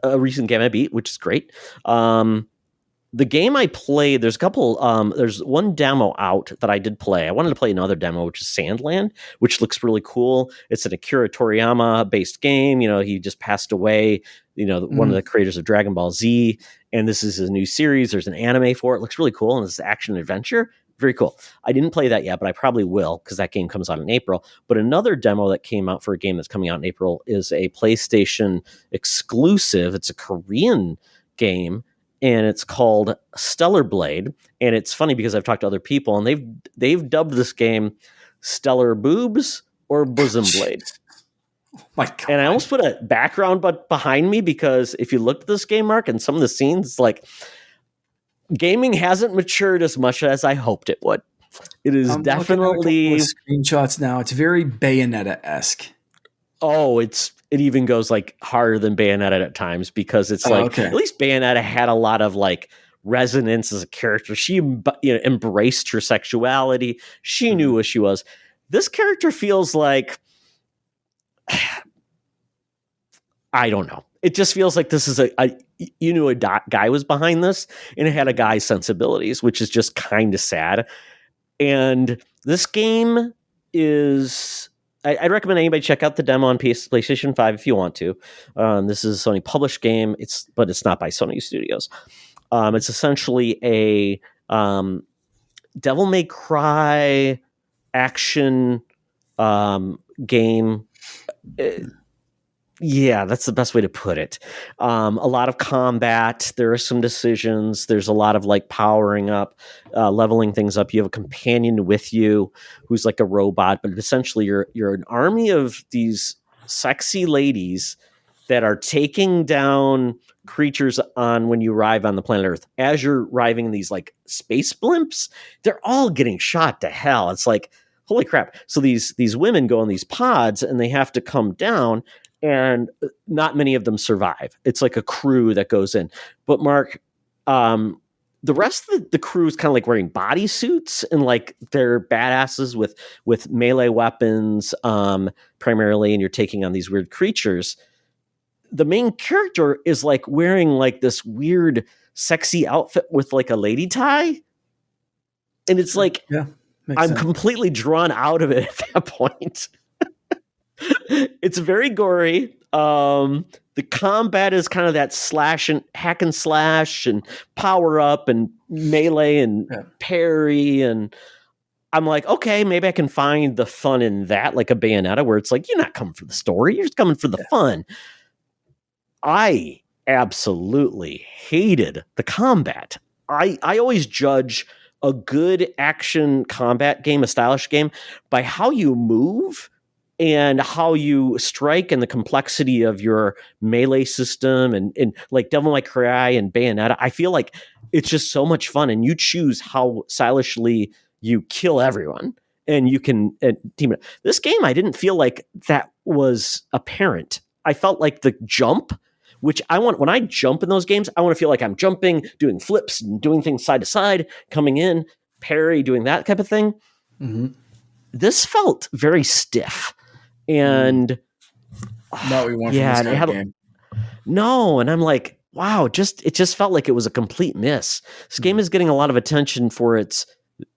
a recent game I beat, which is great. The game I played, there's a couple, there's one demo out that I did play. I wanted to play another demo, which is Sandland, which looks really cool. It's an Akira Toriyama based game. He just passed away, one of the creators of Dragon Ball Z. And this is a new series. There's an anime for it. Looks really cool. And it's action adventure. Very cool. I didn't play that yet, but I probably will because that game comes out in April. But another demo that came out for a game that's coming out in April is a PlayStation exclusive. It's a Korean game, and it's called Stellar Blade. And it's funny because I've talked to other people, and they've dubbed this game Stellar Boobs or Bosom Blade. Oh my God. And I almost put a background behind me because if you look at this game, Mark, and some of the scenes, it's like gaming hasn't matured as much as I hoped it would. It is definitely screenshots now. It's very Bayonetta-esque. Oh, it even goes like harder than Bayonetta at times because it's at least Bayonetta had a lot of like resonance as a character. She embraced her sexuality. She knew what she was. This character feels like I don't know. It just feels like this is a guy was behind this and it had a guy's sensibilities, which is just kind of sad. And this game is, I'd recommend anybody check out the demo on PlayStation 5 if you want to. This is a Sony published game, but it's not by Sony Studios. It's essentially a Devil May Cry action game. Yeah, that's the best way to put it. A lot of combat. There are some decisions. There's a lot of like powering up, leveling things up. You have a companion with you who's like a robot, but essentially you're an army of these sexy ladies that are taking down creatures on when you arrive on the planet Earth. As you're arriving in these like space blimps, they're all getting shot to hell. It's like, holy crap. So these women go in these pods and they have to come down. And not many of them survive. It's like a crew that goes in. But Mark, the rest of the crew is kind of like wearing bodysuits and like they're badasses with melee weapons primarily, and you're taking on these weird creatures. The main character is like wearing like this weird sexy outfit with like a lady tie. And it's like, I'm completely drawn out of it at that point. It's very gory. The combat is kind of that slash and hack and slash and power up and melee and parry. And I'm like, okay, maybe I can find the fun in that, like a Bayonetta, where it's like, you're not coming for the story. You're just coming for the fun. I absolutely hated the combat. I always judge a good action combat game, a stylish game, by how you move and how you strike and the complexity of your melee system and like Devil May Cry and Bayonetta. I feel like it's just so much fun and you choose how stylishly you kill everyone. and you can team it. This game, I didn't feel like that was apparent. I felt like the jump, which I want when I jump in those games, I want to feel like I'm jumping, doing flips, and doing things side to side, coming in, parry, doing that type of thing. Mm-hmm. This felt very stiff, and not what we want from this kind of game. No, and I'm like, wow, it just felt like it was a complete miss. This game is getting a lot of attention for its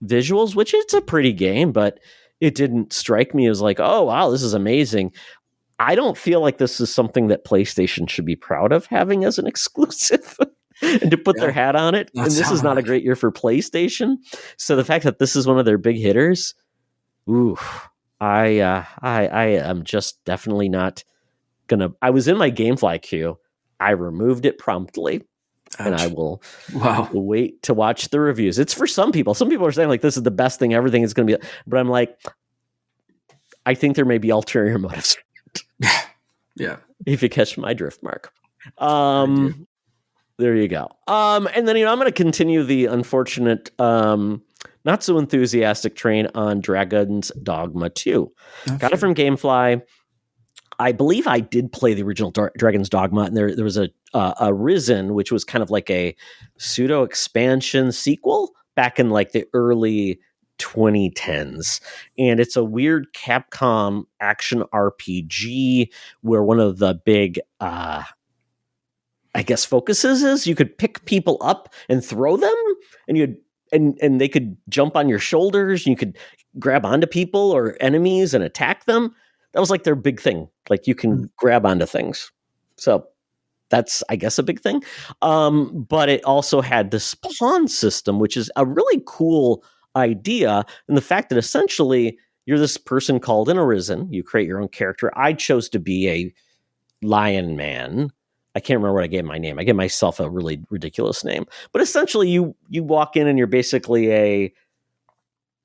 visuals, which it's a pretty game, but it didn't strike me as like, oh wow, this is amazing. I don't feel like this is something that PlayStation should be proud of having as an exclusive and to put their hat on it. And this is not a great year for PlayStation. So the fact that this is one of their big hitters, ooh, I am just definitely not gonna. I was in my GameFly queue. I removed it promptly. Ouch. And I will wait to watch the reviews. It's for some people. Some people are saying like this is the best thing. Everything is going to be, but I'm like, I think there may be ulterior motives. Yeah. If you catch my drift, Mark. There you go. And then I'm going to continue the unfortunate, not so enthusiastic train on Dragon's Dogma 2. Okay. Got it from GameFly. I believe I did play the original Dragon's Dogma, and there was a Risen, which was kind of like a pseudo expansion sequel back in like the early 2010s, and it's a weird Capcom action RPG where one of the big, I guess, focuses is you could pick people up and throw them, and and they could jump on your shoulders, and you could grab onto people or enemies and attack them. That was like their big thing. Like you can grab onto things. So that's, I guess, a big thing. But it also had this pawn system, which is a really cool idea. And the fact that essentially you're this person called an Arisen. You create your own character. I chose to be a lion man. I can't remember what I gave my name. I gave myself a really ridiculous name. But essentially you walk in and you're basically a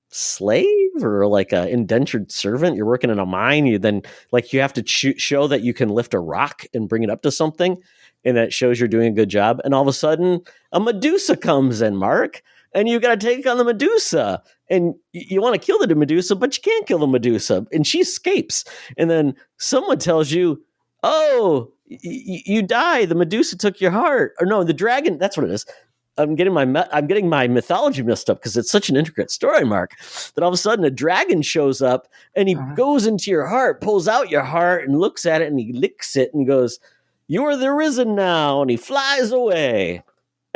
slave or like an indentured servant. You're working in a mine. You then like you have to show that you can lift a rock and bring it up to something, and that shows you're doing a good job. And all of a sudden a Medusa comes in, Mark, and you got to take on the Medusa, and you want to kill the Medusa, but you can't kill the Medusa, and she escapes. And then someone tells you, oh, you die. The Medusa took your heart. Or no, the dragon. That's what it is. I'm getting my mythology messed up because it's such an intricate story, Mark, that all of a sudden a dragon shows up and he goes into your heart, pulls out your heart and looks at it and he licks it and goes, "You are the Risen now," and he flies away.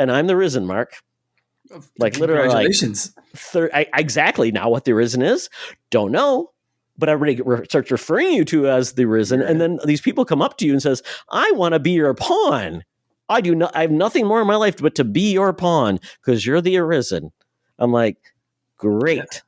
And I'm the Risen, Mark. Like literally, congratulations. Exactly. Now what the Risen is, don't know. But everybody starts referring you to as the Risen, and then these people come up to you and says, "I want to be your pawn. I have nothing more in my life but to be your pawn because you're the Arisen." I'm like, great. Yeah.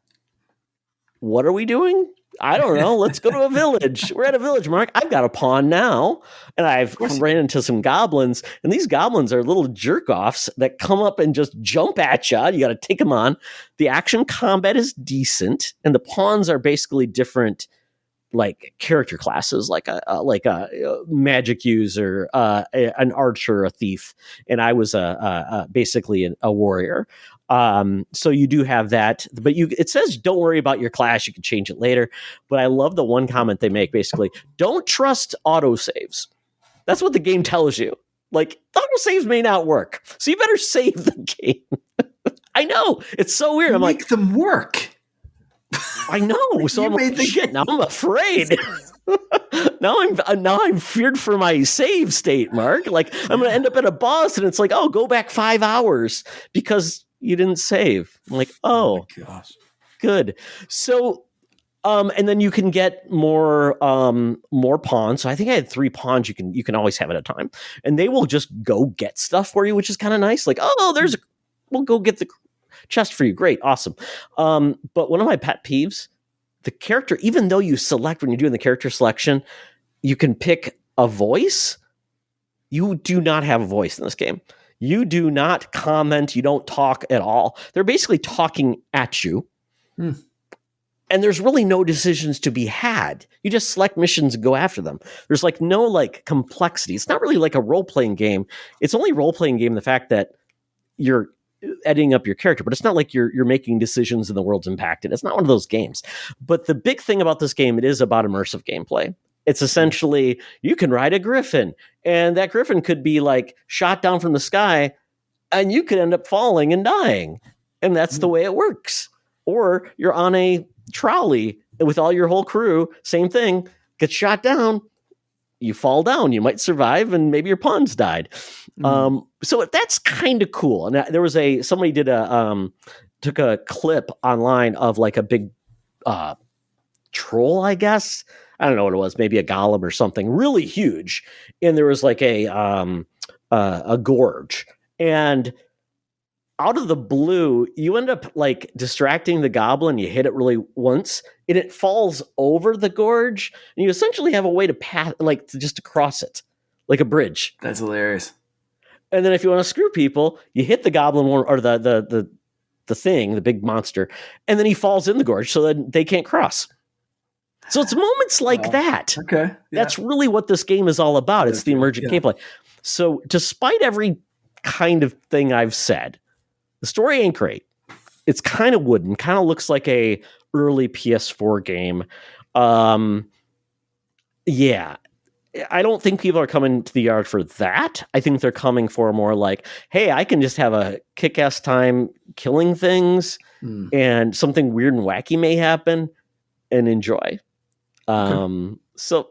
What are we doing? I don't know. Let's go to a village. We're at a village, Mark. I've got a pawn now, and I've ran into some goblins, and these goblins are little jerk-offs that come up and just jump at you. You got to take them on. The action combat is decent, and the pawns are basically different, like character classes, like a magic user, an archer, a thief, and I was basically a warrior. So you do have that, but it says don't worry about your class. You can change it later. But I love the one comment they make. Basically, don't trust autosaves. That's what the game tells you. Like autosaves may not work, so you better save the game. I know it's so weird. I'm make them work. I know. So I'm like, shit. Now I'm afraid. now I'm feared for my save state, Mark. Like I'm going to end up at a boss, and it's like, oh, go back 5 hours because you didn't save. I'm like, oh my gosh, good. So, and then you can get more pawns. So I think I had 3 pawns. You can always have at a time, and they will just go get stuff for you, which is kind of nice. Like, oh, we'll go get the chest for you. Great. Awesome. But one of my pet peeves, the character, even though you select when you're doing the character selection, you can pick a voice. You do not have a voice in this game. You do not comment. You don't talk at all. They're basically talking at you. And there's really no decisions to be had. You just select missions and go after them. There's like no like complexity. It's not really like a role-playing game. It's only role-playing game the fact that you're editing up your character, but it's not like you're making decisions and the world's impacted. It's not one of those games. But the big thing about this game, it is about immersive gameplay. It's essentially, you can ride a griffin, and that griffin could be like shot down from the sky, and you could end up falling and dying. And that's the way it works. Or you're on a trolley with all your whole crew, same thing, gets shot down, you fall down, you might survive, and maybe your pawns died. So that's kind of cool. And there was somebody did took a clip online of like a big troll, I guess. I don't know what it was, maybe a golem or something really huge. And there was like a gorge. And out of the blue, you end up like distracting the goblin. You hit it really once, and it falls over the gorge. And you essentially have a way to pass, like just to cross it, like a bridge. That's hilarious. And then if you want to screw people, you hit the goblin or the thing, the big monster, and then he falls in the gorge so that they can't cross. So it's moments like that. Okay. Yeah. That's really what this game is all about. It's the emergent gameplay. So despite every kind of thing I've said, the story ain't great. It's kind of wooden, kind of looks like a early PS4 game. Yeah. I don't think people are coming to the yard for that. I think they're coming for more like, hey, I can just have a kick-ass time killing things and something weird and wacky may happen and enjoy. So,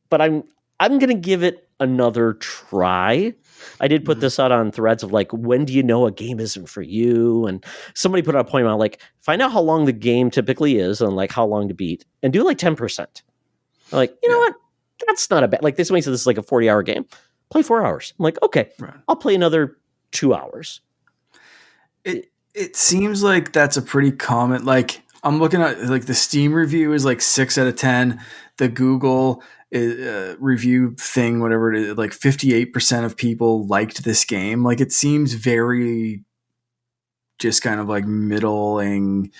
but I'm going to give it another try. I did put this out on threads of like, when do you know a game isn't for you? And somebody put out a point out like, find out how long the game typically is and like how long to beat and do like 10%. I'm like, you know what? That's not a bad, like somebody said this is like a 40-hour game. Play 4 hours. I'm like, okay, I'll play another 2 hours. It seems like that's a pretty common, like I'm looking at like the Steam review is like 6 out of 10. The Google review thing, whatever it is, like 58% of people liked this game. Like it seems very just kind of like middling.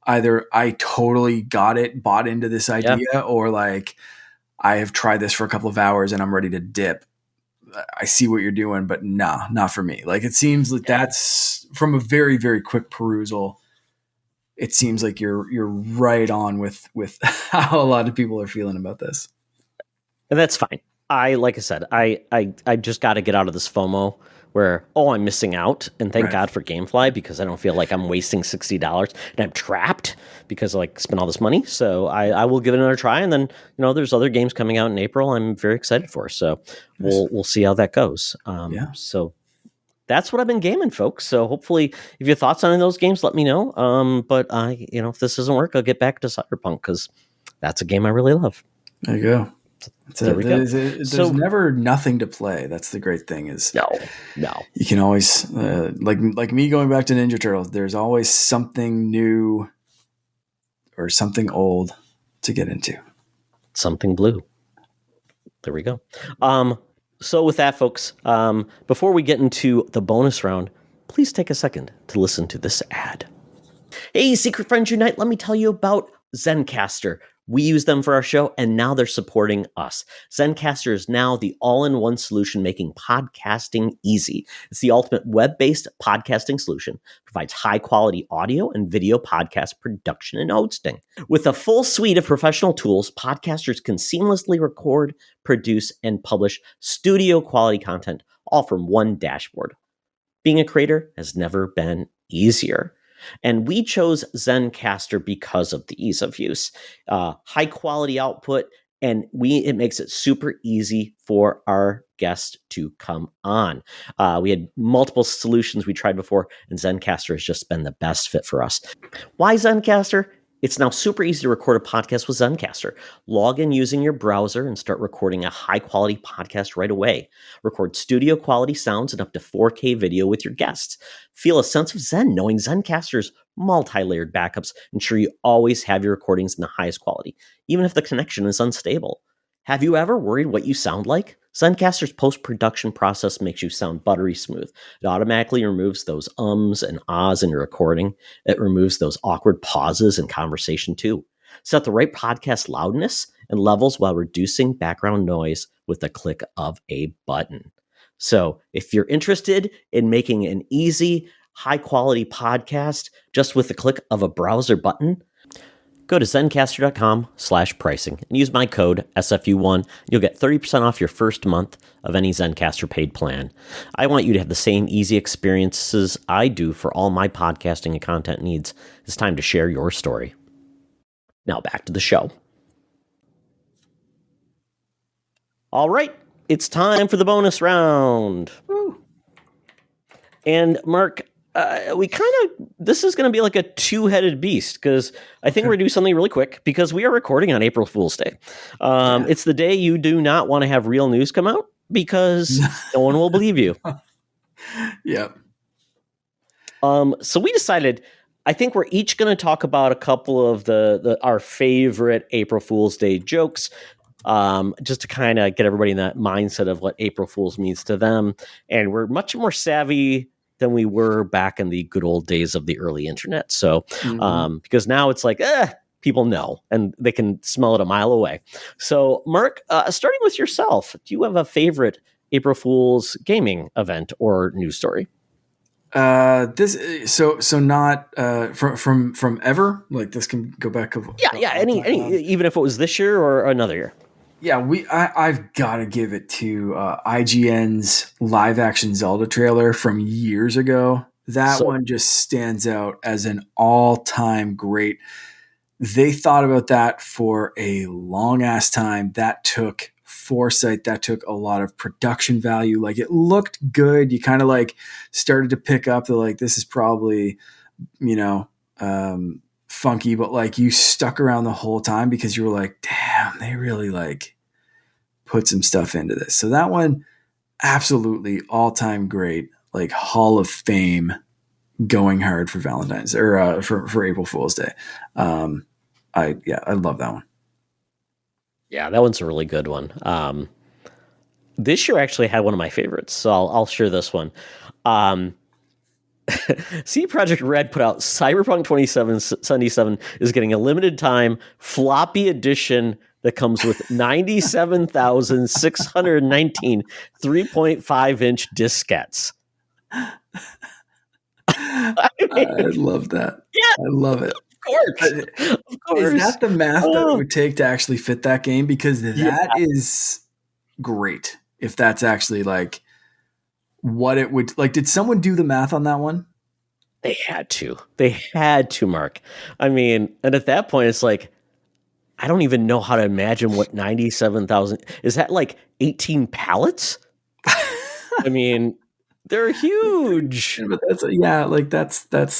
Either I totally got it, bought into this idea, or like I have tried this for a couple of hours and I'm ready to dip. I see what you're doing, but nah, not for me. Like it seems like that's from a very, very quick perusal. It seems like you're right on with how a lot of people are feeling about this. And that's fine. Like I said, I just got to get out of this FOMO where, I'm missing out. And thank God for GameFly, because I don't feel like I'm wasting $60 and I'm trapped because I like spent all this money. So I will give it another try. And then, there's other games coming out in April I'm very excited for. So we'll see how that goes. So that's what I've been gaming, folks. So hopefully if you have thoughts on any of those games, let me know. But if this doesn't work, I'll get back to Cyberpunk because that's a game I really love. There you go. There's never nothing to play. That's the great thing is no. You can always like me going back to Ninja Turtles. There's always something new or something old to get into. Something blue. There we go. So with that, folks, before we get into the bonus round, please take a second to listen to this ad. Hey, Secret Friends Unite, let me tell you about Zencastr. We use them for our show, and now they're supporting us. Zencastr is now the all-in-one solution making podcasting easy. It's the ultimate web-based podcasting solution. Provides high-quality audio and video podcast production and hosting. With a full suite of professional tools, podcasters can seamlessly record, produce, and publish studio-quality content, all from one dashboard. Being a creator has never been easier. And we chose Zencastr because of the ease of use, high quality output, and it makes it super easy for our guests to come on. We had multiple solutions we tried before, and Zencastr has just been the best fit for us. Why Zencastr? It's now super easy to record a podcast with Zencastr. Log in using your browser and start recording a high-quality podcast right away. Record studio-quality sounds and up to 4K video with your guests. Feel a sense of zen knowing Zencastr's multi-layered backups ensure you always have your recordings in the highest quality, even if the connection is unstable. Have you ever worried what you sound like? Zencastr's post-production process makes you sound buttery smooth. It automatically removes those ums and ahs in your recording. It removes those awkward pauses in conversation too. Set the right podcast loudness and levels while reducing background noise with the click of a button. So if you're interested in making an easy, high quality podcast just with the click of a browser button? Go to Zencastr.com/pricing and use my code SFU1. You'll get 30% off your first month of any Zencastr paid plan. I want you to have the same easy experiences I do for all my podcasting and content needs. It's time to share your story. Now back to the show. All right, it's time for the bonus round. Woo. And Mark, this is going to be like a two-headed beast because I think we're going to do something really quick because we are recording on April Fool's Day. It's the day you do not want to have real news come out because no one will believe you. Yep. So we decided, I think we're each going to talk about a couple of our favorite April Fool's Day jokes, just to kind of get everybody in that mindset of what April Fool's means to them. And we're much more savvy than we were back in the good old days of the early internet. So, because now it's like, people know and they can smell it a mile away. So, Mark, starting with yourself, do you have a favorite April Fool's gaming event or news story? Not from ever. Like this can go back. Any even if it was this year or another year. Yeah, I've got to give it to IGN's live action Zelda trailer from years ago. That one just stands out as an all-time great. They thought about that for a long ass time. That took foresight. That took a lot of production value. Like it looked good. You kind of like started to pick up the like this is probably, funky, but like you stuck around the whole time because you were like, damn, they really like put some stuff into this. So that one, absolutely all-time great, like Hall of Fame going hard for Valentine's or for April Fool's Day. I love that one. Yeah, that one's a really good one. This year actually had one of my favorites, so I'll share this one. CD Projekt Red put out Cyberpunk 2077 is getting a limited time floppy edition that comes with 97,619 3.5-inch diskettes. I love that. Yeah, I love it. Of course. Is that the math that it would take to actually fit that game? Because that is great. If that's actually like what it would like. Did someone do the math on that one? They had to, Mark. I mean, and at that point, it's like, I don't even know how to imagine what 97,000 is. That like 18 pallets? I mean, they're huge. But that's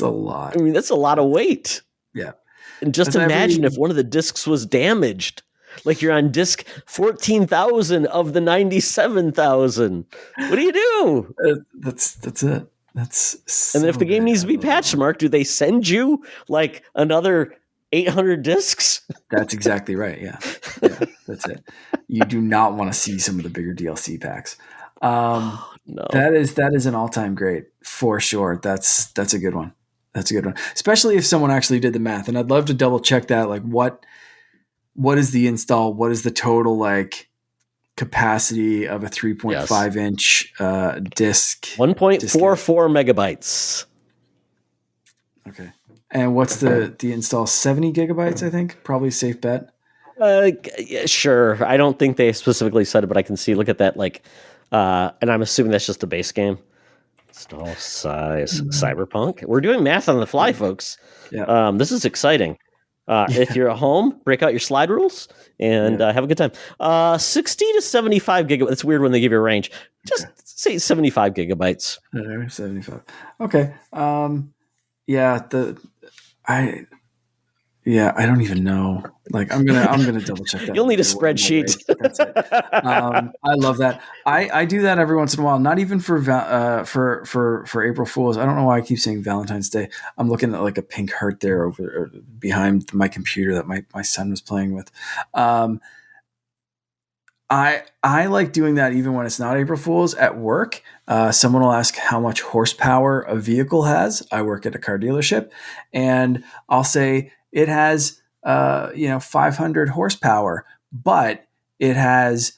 a lot. I mean, that's a lot of weight. Yeah. And just imagine if one of the discs was damaged. Like you're on disc 14,000 of the 97,000. What do you do? That's it. That's and if the game needs to be patched, Mark, do they send you like another 800 discs? That's exactly right. Yeah, that's it. You do not want to see some of the bigger DLC packs. No, that is an all-time great for sure. That's a good one. That's a good one, especially if someone actually did the math. And I'd love to double check that. Like, what is the install? What is the total like capacity of a 3.5 inch disc? 1.44 megabytes. Okay. And what's the install? 70 gigabytes, I think. Probably a safe bet. Yeah, sure. I don't think they specifically said it, but I can see. Look at that. Like, and I'm assuming that's just the base game. Install size Cyberpunk. We're doing math on the fly, folks. Yeah. This is exciting. If you're at home, break out your slide rules and have a good time. 60 to 75 gigabytes. It's weird when they give you a range. Just say 75 gigabytes. 75. Okay. I don't even know. Like I'm gonna double check that. You'll need a spreadsheet. That's it. I love that. I do that every once in a while. Not even for April Fools. I don't know why I keep saying Valentine's Day. I'm looking at like a pink heart there over behind my computer that my son was playing with. I like doing that even when it's not April Fools at work. Someone will ask how much horsepower a vehicle has. I work at a car dealership, and I'll say it has 500 horsepower, but it has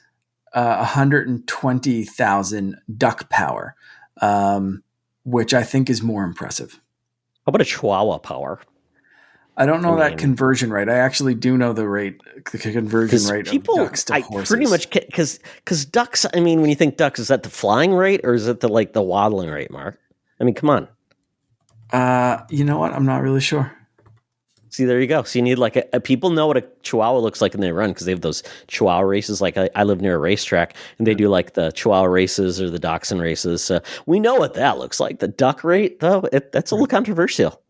120,000 duck power. which I think is more impressive. How about a Chihuahua power? I don't know I that mean, conversion rate. I actually do know the conversion because rate of people, ducks to I horses. pretty much because ducks. I mean, when you think ducks, is that the flying rate or is it the waddling rate, Mark? I mean, come on. You know what? I'm not really sure. See, there you go. So you need like people know what a Chihuahua looks like when they run because they have those Chihuahua races. Like I live near a racetrack and they do like the Chihuahua races or the Dachshund races. So we know what that looks like. The duck rate, though, that's a little controversial.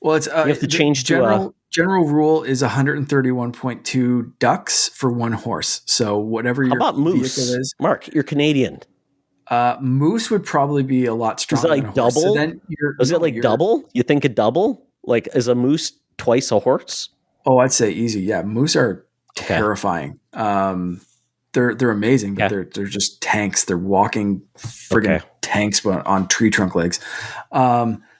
Well, it's You have to change general rule is 131.2 ducks for one horse. So whatever how your about moose? vehicle is, Mark, you're Canadian. moose would probably be a lot Is stronger it like than a horse. double? So then Is it like double? You think a double? Like is a moose twice a horse? Oh, I'd say easy. Yeah, moose are Okay. terrifying. They're amazing, but Okay. they're just tanks. They're walking friggin' tanks, but on tree trunk legs.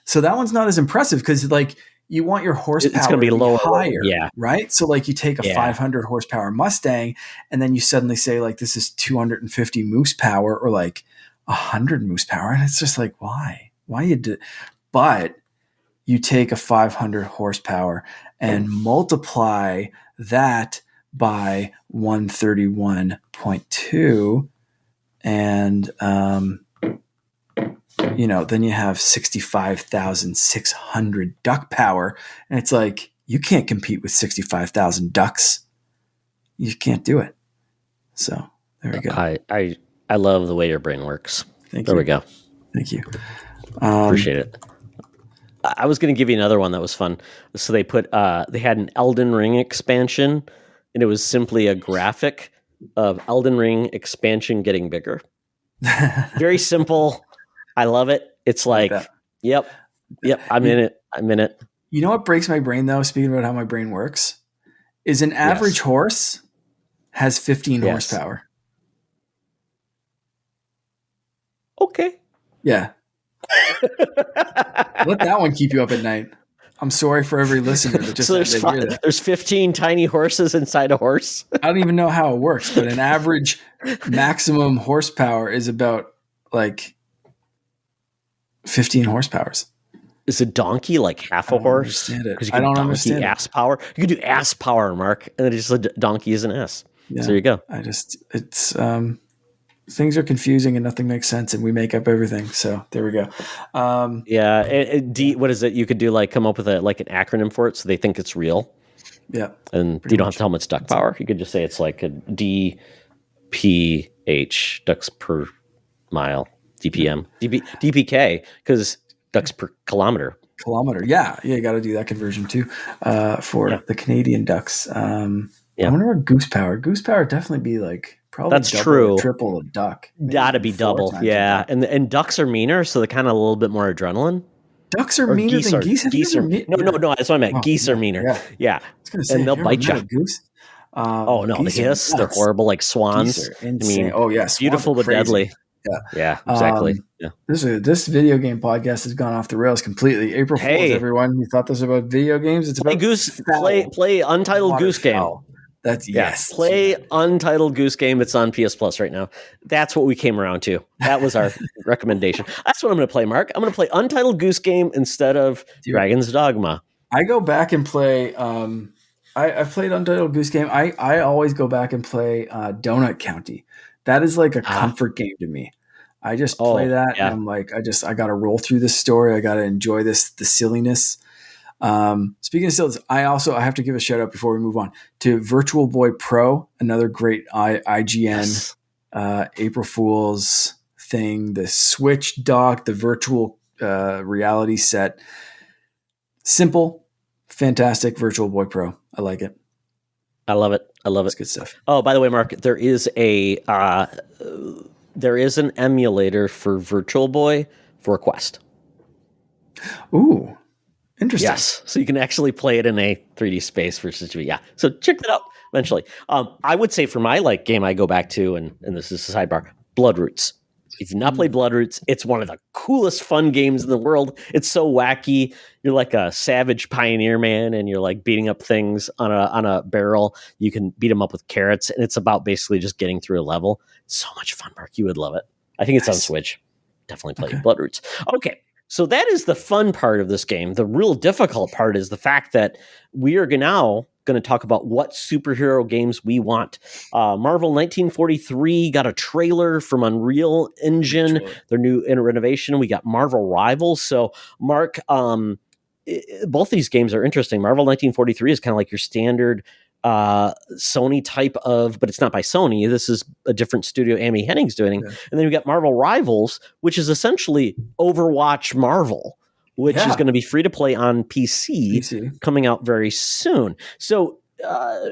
So that one's not as impressive because like you want your horsepower It's going to be lower, higher, yeah. right? So like you take a 500 horsepower Mustang, and then you suddenly say like this is 250 moose power or like 100 moose power, and it's just like why you do? But you take a 500 horsepower and multiply that by 131.2 and then you have 65,600 duck power, and it's like you can't compete with 65,000 ducks. You can't do it. So there we go. I love the way your brain works. There we go. Thank you. Appreciate it. I was going to give you another one that was fun. So they had an Elden Ring expansion, and it was simply a graphic of Elden Ring expansion getting bigger. Very simple. I love it. It's like, yep, I'm in it. You know what breaks my brain though, speaking about how my brain works, is an average horse has 15 horsepower. Okay. Yeah. Let that one keep you up at night. I'm sorry for every listener that just there's 15 tiny horses inside a horse. I don't even know how it works, but an average maximum horsepower is about like 15 horsepowers. Is a donkey like half a horse? Because I don't understand ass power. You could do ass power, Mark, and then just a donkey is an S. Yeah. So there you go. It's things are confusing and nothing makes sense, and we make up everything. So there we go. What is it? You could do like come up with an acronym for it, so they think it's real. Yeah, and you don't have to tell them it's duck power. You could just say it's like a DPH, ducks per mile, DPM, DPK, because ducks per kilometer. Yeah, you got to do that conversion too for the Canadian ducks. I wonder what goose power. Goose power definitely be like. Probably that's true. Triple a duck. Gotta be double. Yeah. And ducks are meaner, so they're kind of a little bit more adrenaline. Ducks are meaner than geese? No, that's what I meant. Geese are meaner. Yeah. I was gonna say, and they'll bite you. Goose? They hiss. They're horrible like swans. I mean, beautiful but deadly. Yeah, exactly. This video game podcast has gone off the rails completely. April Fools, everyone. You thought this was about video games? It's about play Untitled Goose Game. Play Untitled Goose Game. It's on PS Plus right now. That's what we came around to. That was our recommendation. That's what I'm going to play, Mark. I'm going to play Untitled Goose Game instead of Dragon's Dogma. I go back and play. I've played Untitled Goose Game. I always go back and play Donut County. That is like a comfort game to me. I just play that, and I'm like, I got to roll through this story. I got to enjoy the silliness. Speaking of silliness, I have to give a shout out before we move on to Virtual Boy Pro, another great IGN April Fool's thing. The Switch dock, the virtual reality set, simple, fantastic. Virtual Boy Pro, I like it. I love it. It's good stuff. Oh, by the way, Mark, there is an emulator for Virtual Boy for Quest. Ooh. Interesting. Yes, so you can actually play it in a 3D space versus 2D. Yeah, so check that out eventually. I would say for my game I go back to, and this is a sidebar, Bloodroots. If you've not played Bloodroots, it's one of the coolest fun games in the world. It's so wacky. You're like a savage pioneer man, and you're like beating up things on a barrel. You can beat them up with carrots, and it's about basically just getting through a level. So much fun, Mark. You would love it. I think it's on Switch. definitely play Okay. Bloodroots. Okay, so that is the fun part of this game. The real difficult part is the fact that we are now going to talk about what superhero games we want. Marvel 1943 got a trailer from Unreal Great Engine, trailer. their new renovation. We got Marvel Rivals. So, Mark, both these games are interesting. Marvel 1943 is kind of like your standard Sony type of, but it's not by Sony. This is a different studio Amy Hennig's doing. Yeah. And then we got Marvel Rivals, which is essentially Overwatch Marvel, which is Yeah. going to be free to play on PC, PC. coming out very soon. So,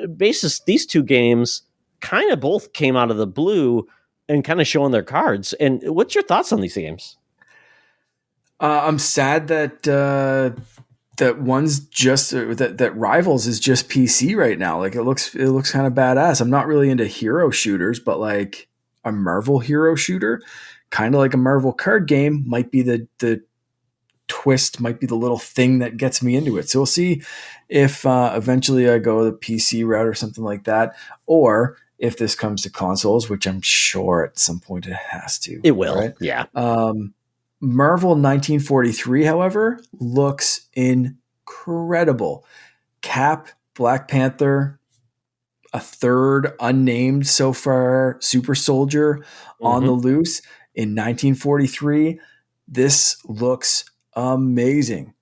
these two games kind of both came out of the blue and kind of showing their cards. And what's your thoughts on these games? I'm sad that that one's just that Rivals is just PC right now. Like it looks kind of badass. I'm not really into hero shooters, but like a Marvel hero shooter, kind of like a Marvel card game, might be the twist, might be the little thing that gets me into it. So we'll see if eventually I go the PC route or something like that, or if this comes to consoles, which I'm sure at some point it has to. It will, right? yeah. Marvel 1943, however, looks incredible. Cap, Black Panther, a third unnamed so far super soldier on the loose in 1943. This looks amazing.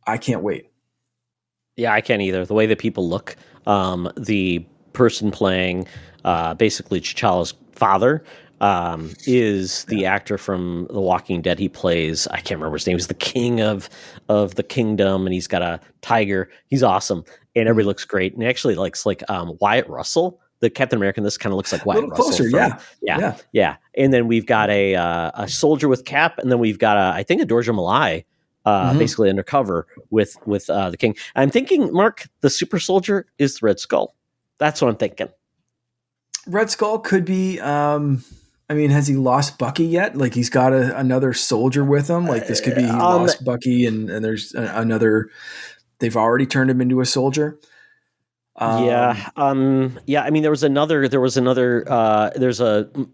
I can't wait. Yeah, I can't either. The way that people look, the person playing basically T'Challa's father is the actor from The Walking Dead. He plays, I can't remember his name. He's the king of the kingdom, and he's got a tiger. He's awesome, and everybody looks great. And he actually looks like Wyatt Russell, the Captain American. This kind of looks like A Wyatt little Russell. closer, Yeah. And then we've got a soldier with Cap, and then we've got I think a Dorja Malai. Basically undercover with the king. I'm thinking, Mark, the super soldier is the Red Skull. That's what I'm thinking. Red Skull could be. I mean, has he lost Bucky yet? Like he's got another soldier with him. Like this could be he lost Bucky, and there's another. They've already turned him into a soldier. Yeah. I mean, there's a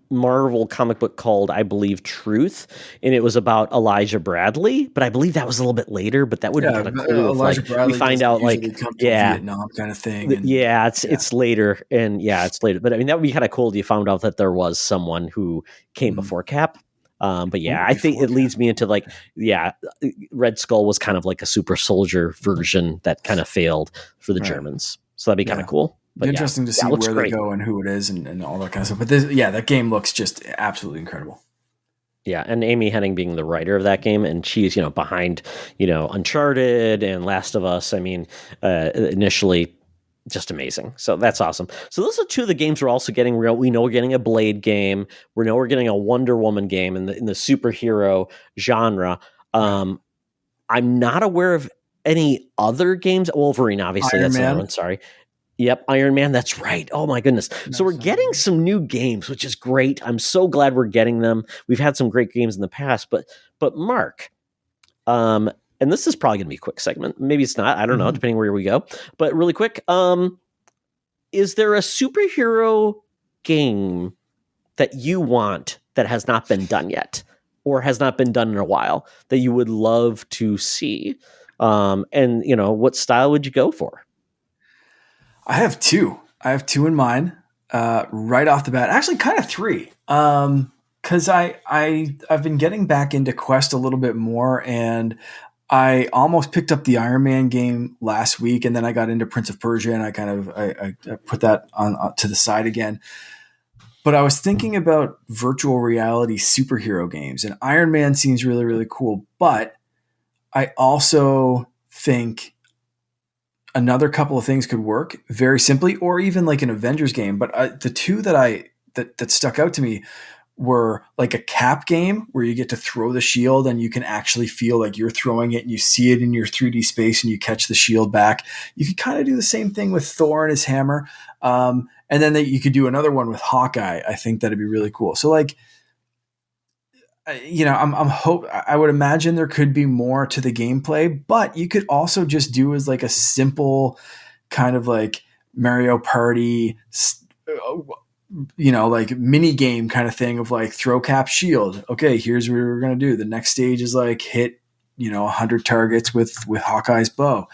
Marvel comic book called, I believe, Truth, and it was about Elijah Bradley, but I believe that was a little bit later, but that would be kind of cool. Elijah If, Bradley we find out like, Vietnam kind of thing. And, it's later, and it's later, but I mean, that would be kind of cool if you found out that there was someone who came before Cap. But yeah, I think it leads me into like, Red Skull was kind of like a super soldier version that kind of failed for the Germans. So that'd be kind of cool. But interesting to see where they go and who it is and all that kind of stuff. But that game looks just absolutely incredible. Yeah, and Amy Hennig being the writer of that game, and she's behind Uncharted and Last of Us. I mean, initially just amazing. So that's awesome. So those are two of the games we're also getting. We know we're getting a Blade game. We know we're getting a Wonder Woman game in the superhero genre. I'm not aware of any other games. Wolverine, obviously, that's another one. Sorry. Yep, Iron Man. That's right. Oh my goodness. So we're getting some new games, which is great. I'm so glad we're getting them. We've had some great games in the past, but Mark, and this is probably going to be a quick segment. Maybe it's not. I don't know, depending where we go. But really quick, is there a superhero game that you want that has not been done yet, or has not been done in a while, that you would love to see? And what style would you go for? I have two. In mind right off the bat. Actually, kind of three. Because I've been getting back into Quest a little bit more, and I almost picked up the Iron Man game last week, and then I got into Prince of Persia, and I kind of I put that on to the side again. But I was thinking about virtual reality superhero games, and Iron Man seems really, really cool. But I also think another couple of things could work very simply, or even like an Avengers game. But the two that stuck out to me were like a Cap game where you get to throw the shield and you can actually feel like you're throwing it and you see it in your 3D space and you catch the shield back. You could kind of do the same thing with Thor and his hammer. And then you could do another one with Hawkeye. I think that'd be really cool. So like, I would imagine there could be more to the gameplay, but you could also just do as like a simple kind of like Mario Party like mini game kind of thing of like throw cap shield. Okay, here's what we're gonna do. The next stage is like hit 100 targets with Hawkeye's bow.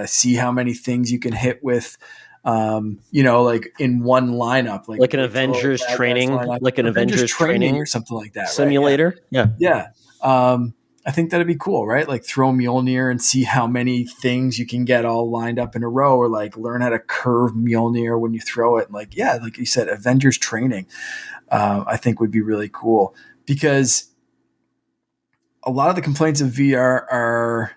See how many things you can hit with. Like in one lineup, like Like an wait till Avengers bad guys training, line up, like an Avengers Avengers training training or something like that, right? Yeah, simulator. Yeah. yeah. I think that'd be cool, right? Like throw Mjolnir and see how many things you can get all lined up in a row, or like learn how to curve Mjolnir when you throw it. And like, yeah, like you said, Avengers training, I think would be really cool, because a lot of the complaints of VR are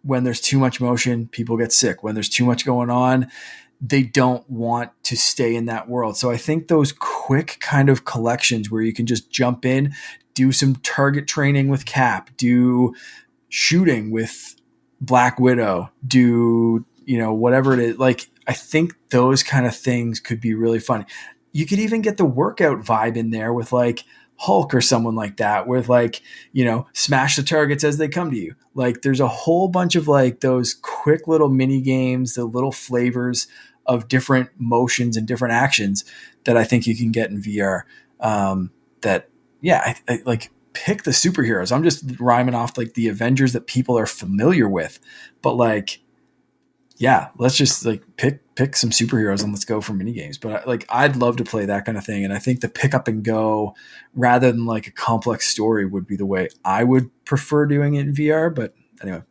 when there's too much motion, people get sick. When there's too much going on, they don't want to stay in that world. So I think those quick kind of collections where you can just jump in, do some target training with Cap, do shooting with Black Widow, do, whatever it is. Like, I think those kind of things could be really fun. You could even get the workout vibe in there with like Hulk or someone like that, with like, smash the targets as they come to you. Like there's a whole bunch of like those quick little mini games, the little flavors of different motions and different actions that I think you can get in VR. That, yeah, I like pick the superheroes. I'm just rhyming off like the Avengers that people are familiar with, but like, yeah, let's just like pick some superheroes and let's go for mini games. But like, I'd love to play that kind of thing. And I think the pick up and go rather than like a complex story would be the way I would prefer doing it in VR. But anyway,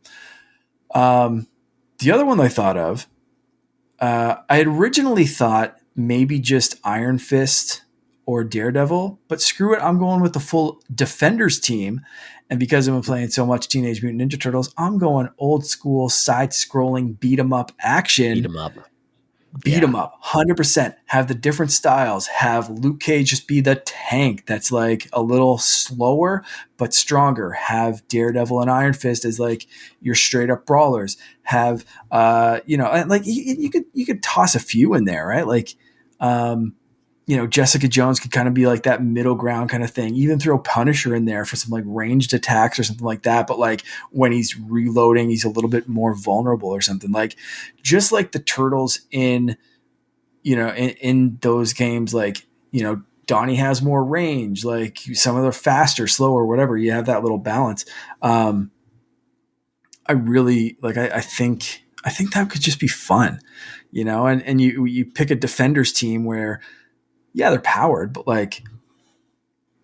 the other one I thought of, I had originally thought maybe just Iron Fist or Daredevil, but screw it. I'm going with the full Defenders team. And because I'm playing so much Teenage Mutant Ninja Turtles, I'm going old school side-scrolling beat 'em up action. Beat 'em up. Beat 'em up, 100%. Have the different styles. Have Luke Cage just be the tank that's like a little slower but stronger. Have Daredevil and Iron Fist as like your straight up brawlers. Have and like you could toss a few in there, right? Like Jessica Jones could kind of be like that middle ground kind of thing. Even throw Punisher in there for some like ranged attacks or something like that. But like when he's reloading, he's a little bit more vulnerable or something. Like just like the Turtles in those games, like, Donnie has more range, like some of them are faster, slower, whatever. You have that little balance. I really like, I think that could just be fun, and you pick a Defenders team where, yeah, they're powered, but like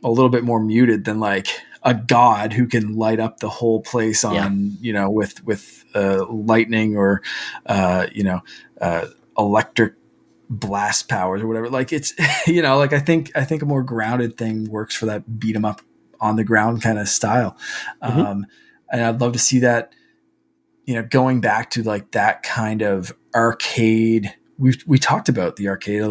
a little bit more muted than like a god who can light up the whole place on, with lightning or, electric blast powers or whatever. Like it's, like I think a more grounded thing works for that beat 'em up on the ground kind of style. Mm-hmm. And I'd love to see that, going back to like that kind of arcade. We talked about the arcade of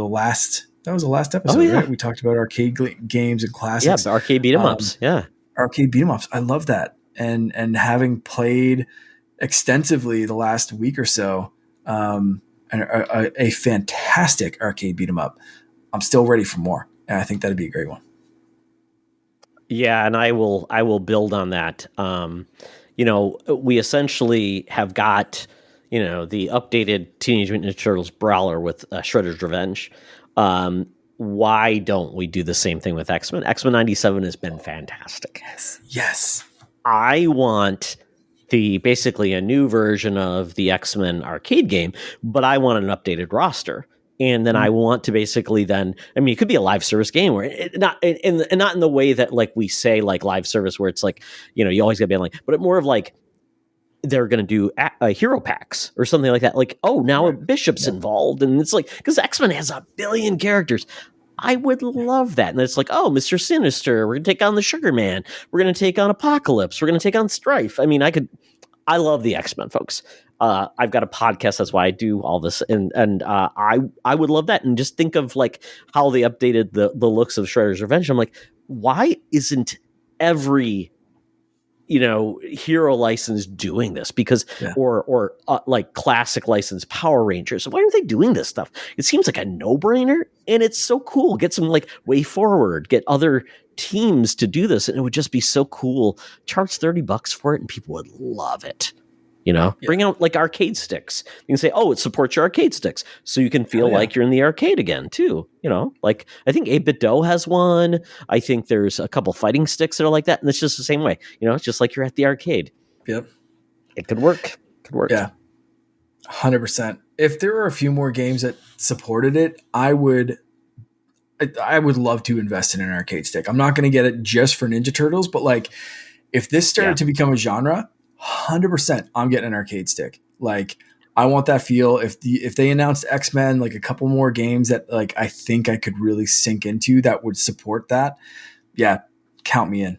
that was the last episode, right? We talked about arcade games and classics. Yeah, arcade beat 'em ups. Yeah. Arcade beat 'em ups. I love that. And having played extensively the last week or so, a fantastic arcade beat 'em up, I'm still ready for more. And I think that'd be a great one. Yeah, and I will build on that. We essentially have got, the updated Teenage Mutant Ninja Turtles brawler with Shredder's Revenge. Why don't we do the same thing with X-Men? X-Men 97 has been fantastic. Yes. I want basically a new version of the X-Men arcade game, but I want an updated roster. And then I want to basically it could be a live service game where not in the way that like we say like live service where it's like, you always gotta be like, but more of like they're going to do hero packs or something like that. Like, oh, now Bishop's involved. And it's like, because X-Men has 1 billion characters. I would love that. And it's like, oh, Mr. Sinister, we're going to take on the Sugar Man. We're going to take on Apocalypse. We're going to take on Strife. I mean, I love the X-Men, folks. I've got a podcast. That's why I do all this. And I would love that. And just think of like how they updated the looks of Shredder's Revenge. I'm like, why isn't every hero license doing this? Because or like classic license Power Rangers, why aren't they doing this stuff? It seems like a no-brainer, and it's so cool. Get some like Way Forward, get other teams to do this, and it would just be so cool. Charge $30 for it and people would love it. Yeah. Bring out like arcade sticks. You can say, oh, it supports your arcade sticks. So you can feel like you're in the arcade again too. Like I think 8-Bit Do has one. I think there's a couple fighting sticks that are like that. And it's just the same way. It's just like you're at the arcade. Yep. It could work. Yeah. 100%. If there were a few more games that supported it, I would love to invest in an arcade stick. I'm not going to get it just for Ninja Turtles, but like if this started to become a genre, 100% I'm getting an arcade stick. Like I want that feel. If they announced X-Men, like a couple more games that like I think I could really sink into that would support that. Yeah, count me in.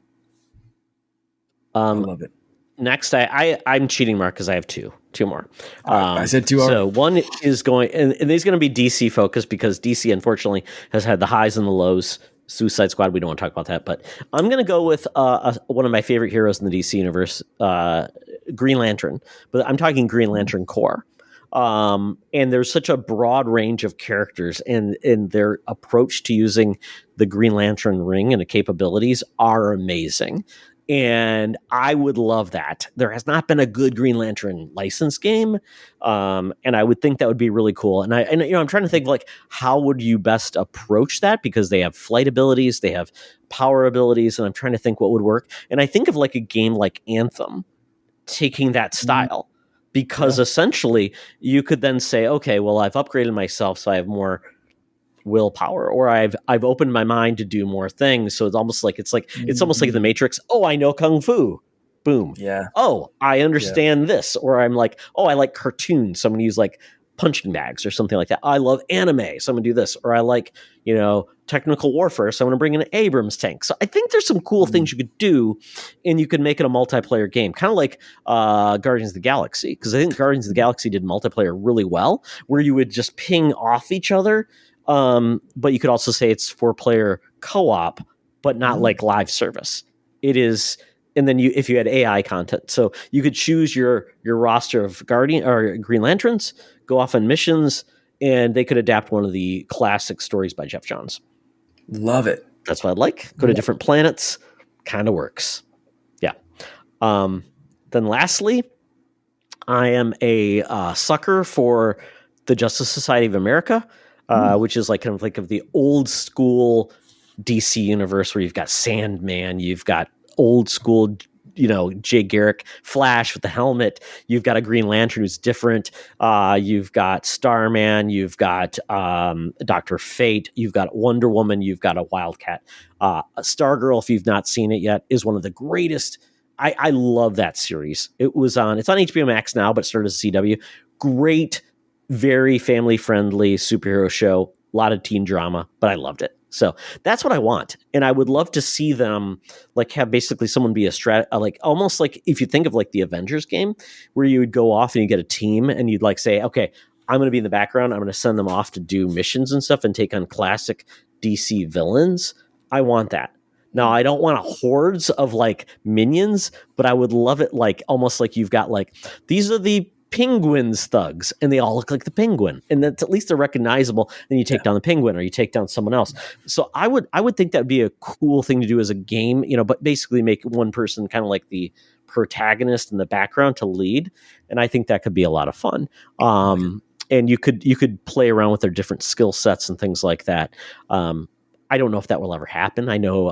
I love it. Next, I'm cheating, Mark, because I have two more. I said two. So one is going, and these are going to be DC focused because DC, unfortunately, has had the highs and the lows. Suicide Squad, we don't want to talk about that, but I'm going to go with one of my favorite heroes in the DC universe, Green Lantern. But I'm talking Green Lantern Corps. And there's such a broad range of characters, and their approach to using the Green Lantern ring and the capabilities are amazing. And I would love that. There has not been a good Green Lantern license game, and I would think that would be really cool. And I'm trying to think like how would you best approach that, because they have flight abilities, they have power abilities, and I'm trying to think what would work. And I think of like a game like Anthem taking that style, because essentially you could then say, okay, well, I've upgraded myself, so I have more willpower, or I've opened my mind to do more things. So it's almost like it's almost like the Matrix. Oh, I know kung fu. Boom. Yeah. Oh, I understand this. Or I'm like, oh, I like cartoons. So I'm gonna use like punching bags or something like that. I love anime, so I'm gonna do this. Or I like, technical warfare, so I'm gonna bring in an Abrams tank. So I think there's some cool things you could do, and you could make it a multiplayer game, kind of like Guardians of the Galaxy, because I think Guardians of the Galaxy did multiplayer really well, where you would just ping off each other. But you could also say it's 4-player co-op, but not like live service. It is, and then if you had AI content, so you could choose your roster of Guardian or Green Lanterns, go off on missions, and they could adapt one of the classic stories by Jeff Johns. Love it. That's what I'd like. Go to different planets, kind of works. Yeah. Then lastly, I am a sucker for the Justice Society of America. Which is like kind of like of the old school DC universe where you've got Sandman, you've got old school, Jay Garrick Flash with the helmet, you've got a Green Lantern who's different, you've got Starman, you've got Dr. Fate, you've got Wonder Woman, you've got a Wildcat. Stargirl, if you've not seen it yet, is one of the greatest. I love that series. It's on HBO Max now, but it started as CW. Great, very family-friendly superhero show, a lot of teen drama, but I loved it. So that's what I want. And I would love to see them like have basically someone be like almost like if you think of like the Avengers game, where you would go off and you get a team and you'd like say, okay, I'm going to be in the background. I'm going to send them off to do missions and stuff and take on classic DC villains. I want that. Now, I don't want hordes of like minions, but I would love it like almost like you've got like, these are the Penguin's thugs, and they all look like the Penguin, and that's at least they're recognizable. Then you take down the Penguin, or you take down someone else. So I would think that would be a cool thing to do as a game, but basically make one person kind of like the protagonist in the background to lead, and I think that could be a lot of fun. And you could play around with their different skill sets and things like that. I don't know if that will ever happen. I know,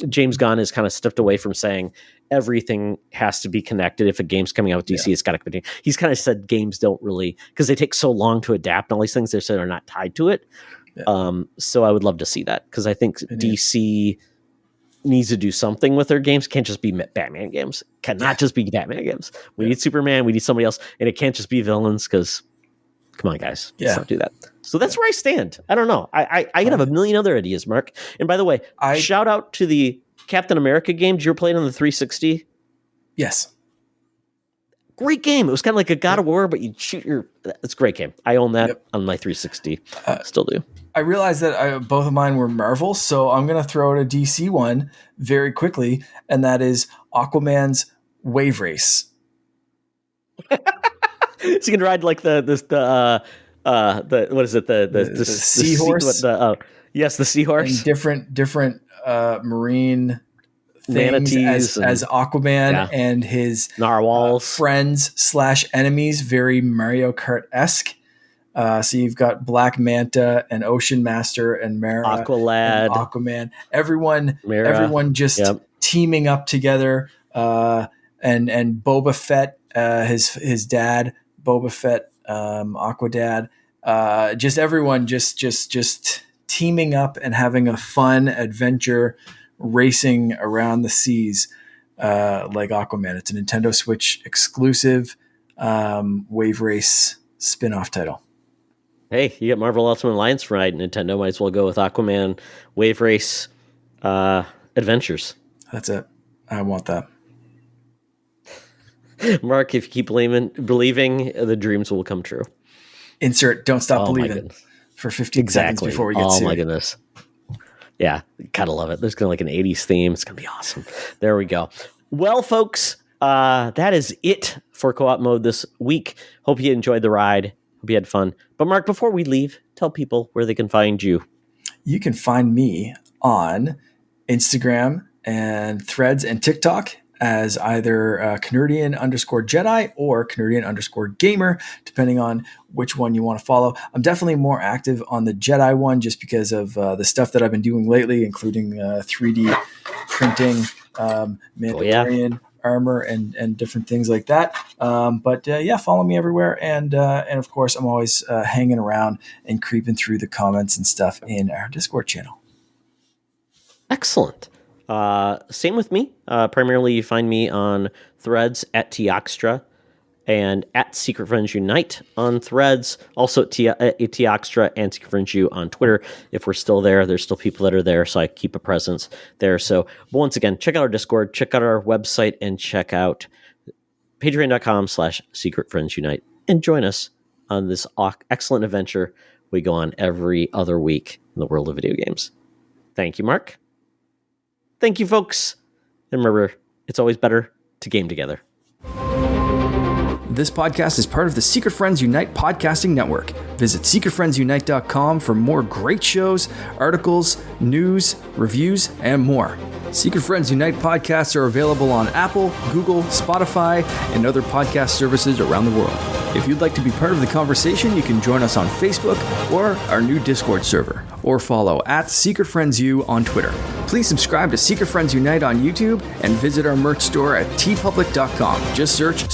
James Gunn has kind of stepped away from saying everything has to be connected. If a game's coming out with DC, it's got to be. He's kind of said games don't really, because they take so long to adapt and all these things, they said are not tied to it. Yeah. So I would love to see that, because I think DC needs to do something with their games. Can't just be Batman games. Cannot just be Batman games. We need Superman. We need somebody else, and it can't just be villains, because come on, guys, let's not do that. So that's where I stand. I don't know. I could have a million other ideas, Mark. And by the way, shout out to the Captain America game. Did you ever play it on the 360? Yes. Great game. It was kind of like a God of War, but you shoot it's a great game. I own that on my 360. Still do. I realized that both of mine were Marvel, so I'm going to throw out a DC one very quickly, and that is Aquaman's Wave Race. So you can ride like the what is it, the seahorse? Yes, the seahorse. And different marine things Manatees as Aquaman yeah. and his narwhals. friends/enemies, very Mario Kart-esque. So you've got Black Manta and Ocean Master and Mara and Aqualad, Aquaman. Everyone Mira. just Yep. teaming up together. And Boba Fett, his dad, Boba Fett, Aquadad. Just everyone just teaming up and having a fun adventure racing around the seas like Aquaman. It's a Nintendo Switch exclusive wave race spin-off title. Hey, you get Marvel Ultimate Alliance right. Nintendo might as well go with Aquaman Wave Race Adventures. That's it. I want that. Mark, if you keep believing, the dreams will come true. Insert "Don't Stop Believing" for 15 seconds before we get sued. Oh my goodness. Yeah, gotta love it. There's gonna like an 80s theme. It's gonna be awesome. There we go. Well, folks, that is it for Co-op Mode this week. Hope you enjoyed the ride. Hope you had fun. But Mark, before we leave, tell people where they can find you. You can find me on Instagram and Threads and TikTok as either Canardian_Jedi or Canardian_Gamer, depending on which one you want to follow. I'm definitely more active on the Jedi one just because of the stuff that I've been doing lately, including 3D printing, Mandalorian armor and different things like that. But follow me everywhere. And of course, I'm always hanging around and creeping through the comments and stuff in our Discord channel. Excellent. Same with me. Primarily, you find me on Threads at Teoxtra and at Secret Friends Unite on Threads. Also at Teoxtra and Secret Friends U on Twitter. If we're still there, there's still people that are there, so I keep a presence there. So once again, check out our Discord, check out our website, and check out patreon.com/Secret Friends Unite and join us on this excellent adventure we go on every other week in the world of video games. Thank you, Mark. Thank you, folks. And remember, it's always better to game together. This podcast is part of the Secret Friends Unite podcasting network. Visit secretfriendsunite.com for more great shows, articles, news, reviews, and more. Secret Friends Unite podcasts are available on Apple, Google, Spotify, and other podcast services around the world. If you'd like to be part of the conversation, you can join us on Facebook or our new Discord server, or follow at Secret Friends U on Twitter. Please subscribe to Secret Friends Unite on YouTube and visit our merch store at tpublic.com. Just search Secret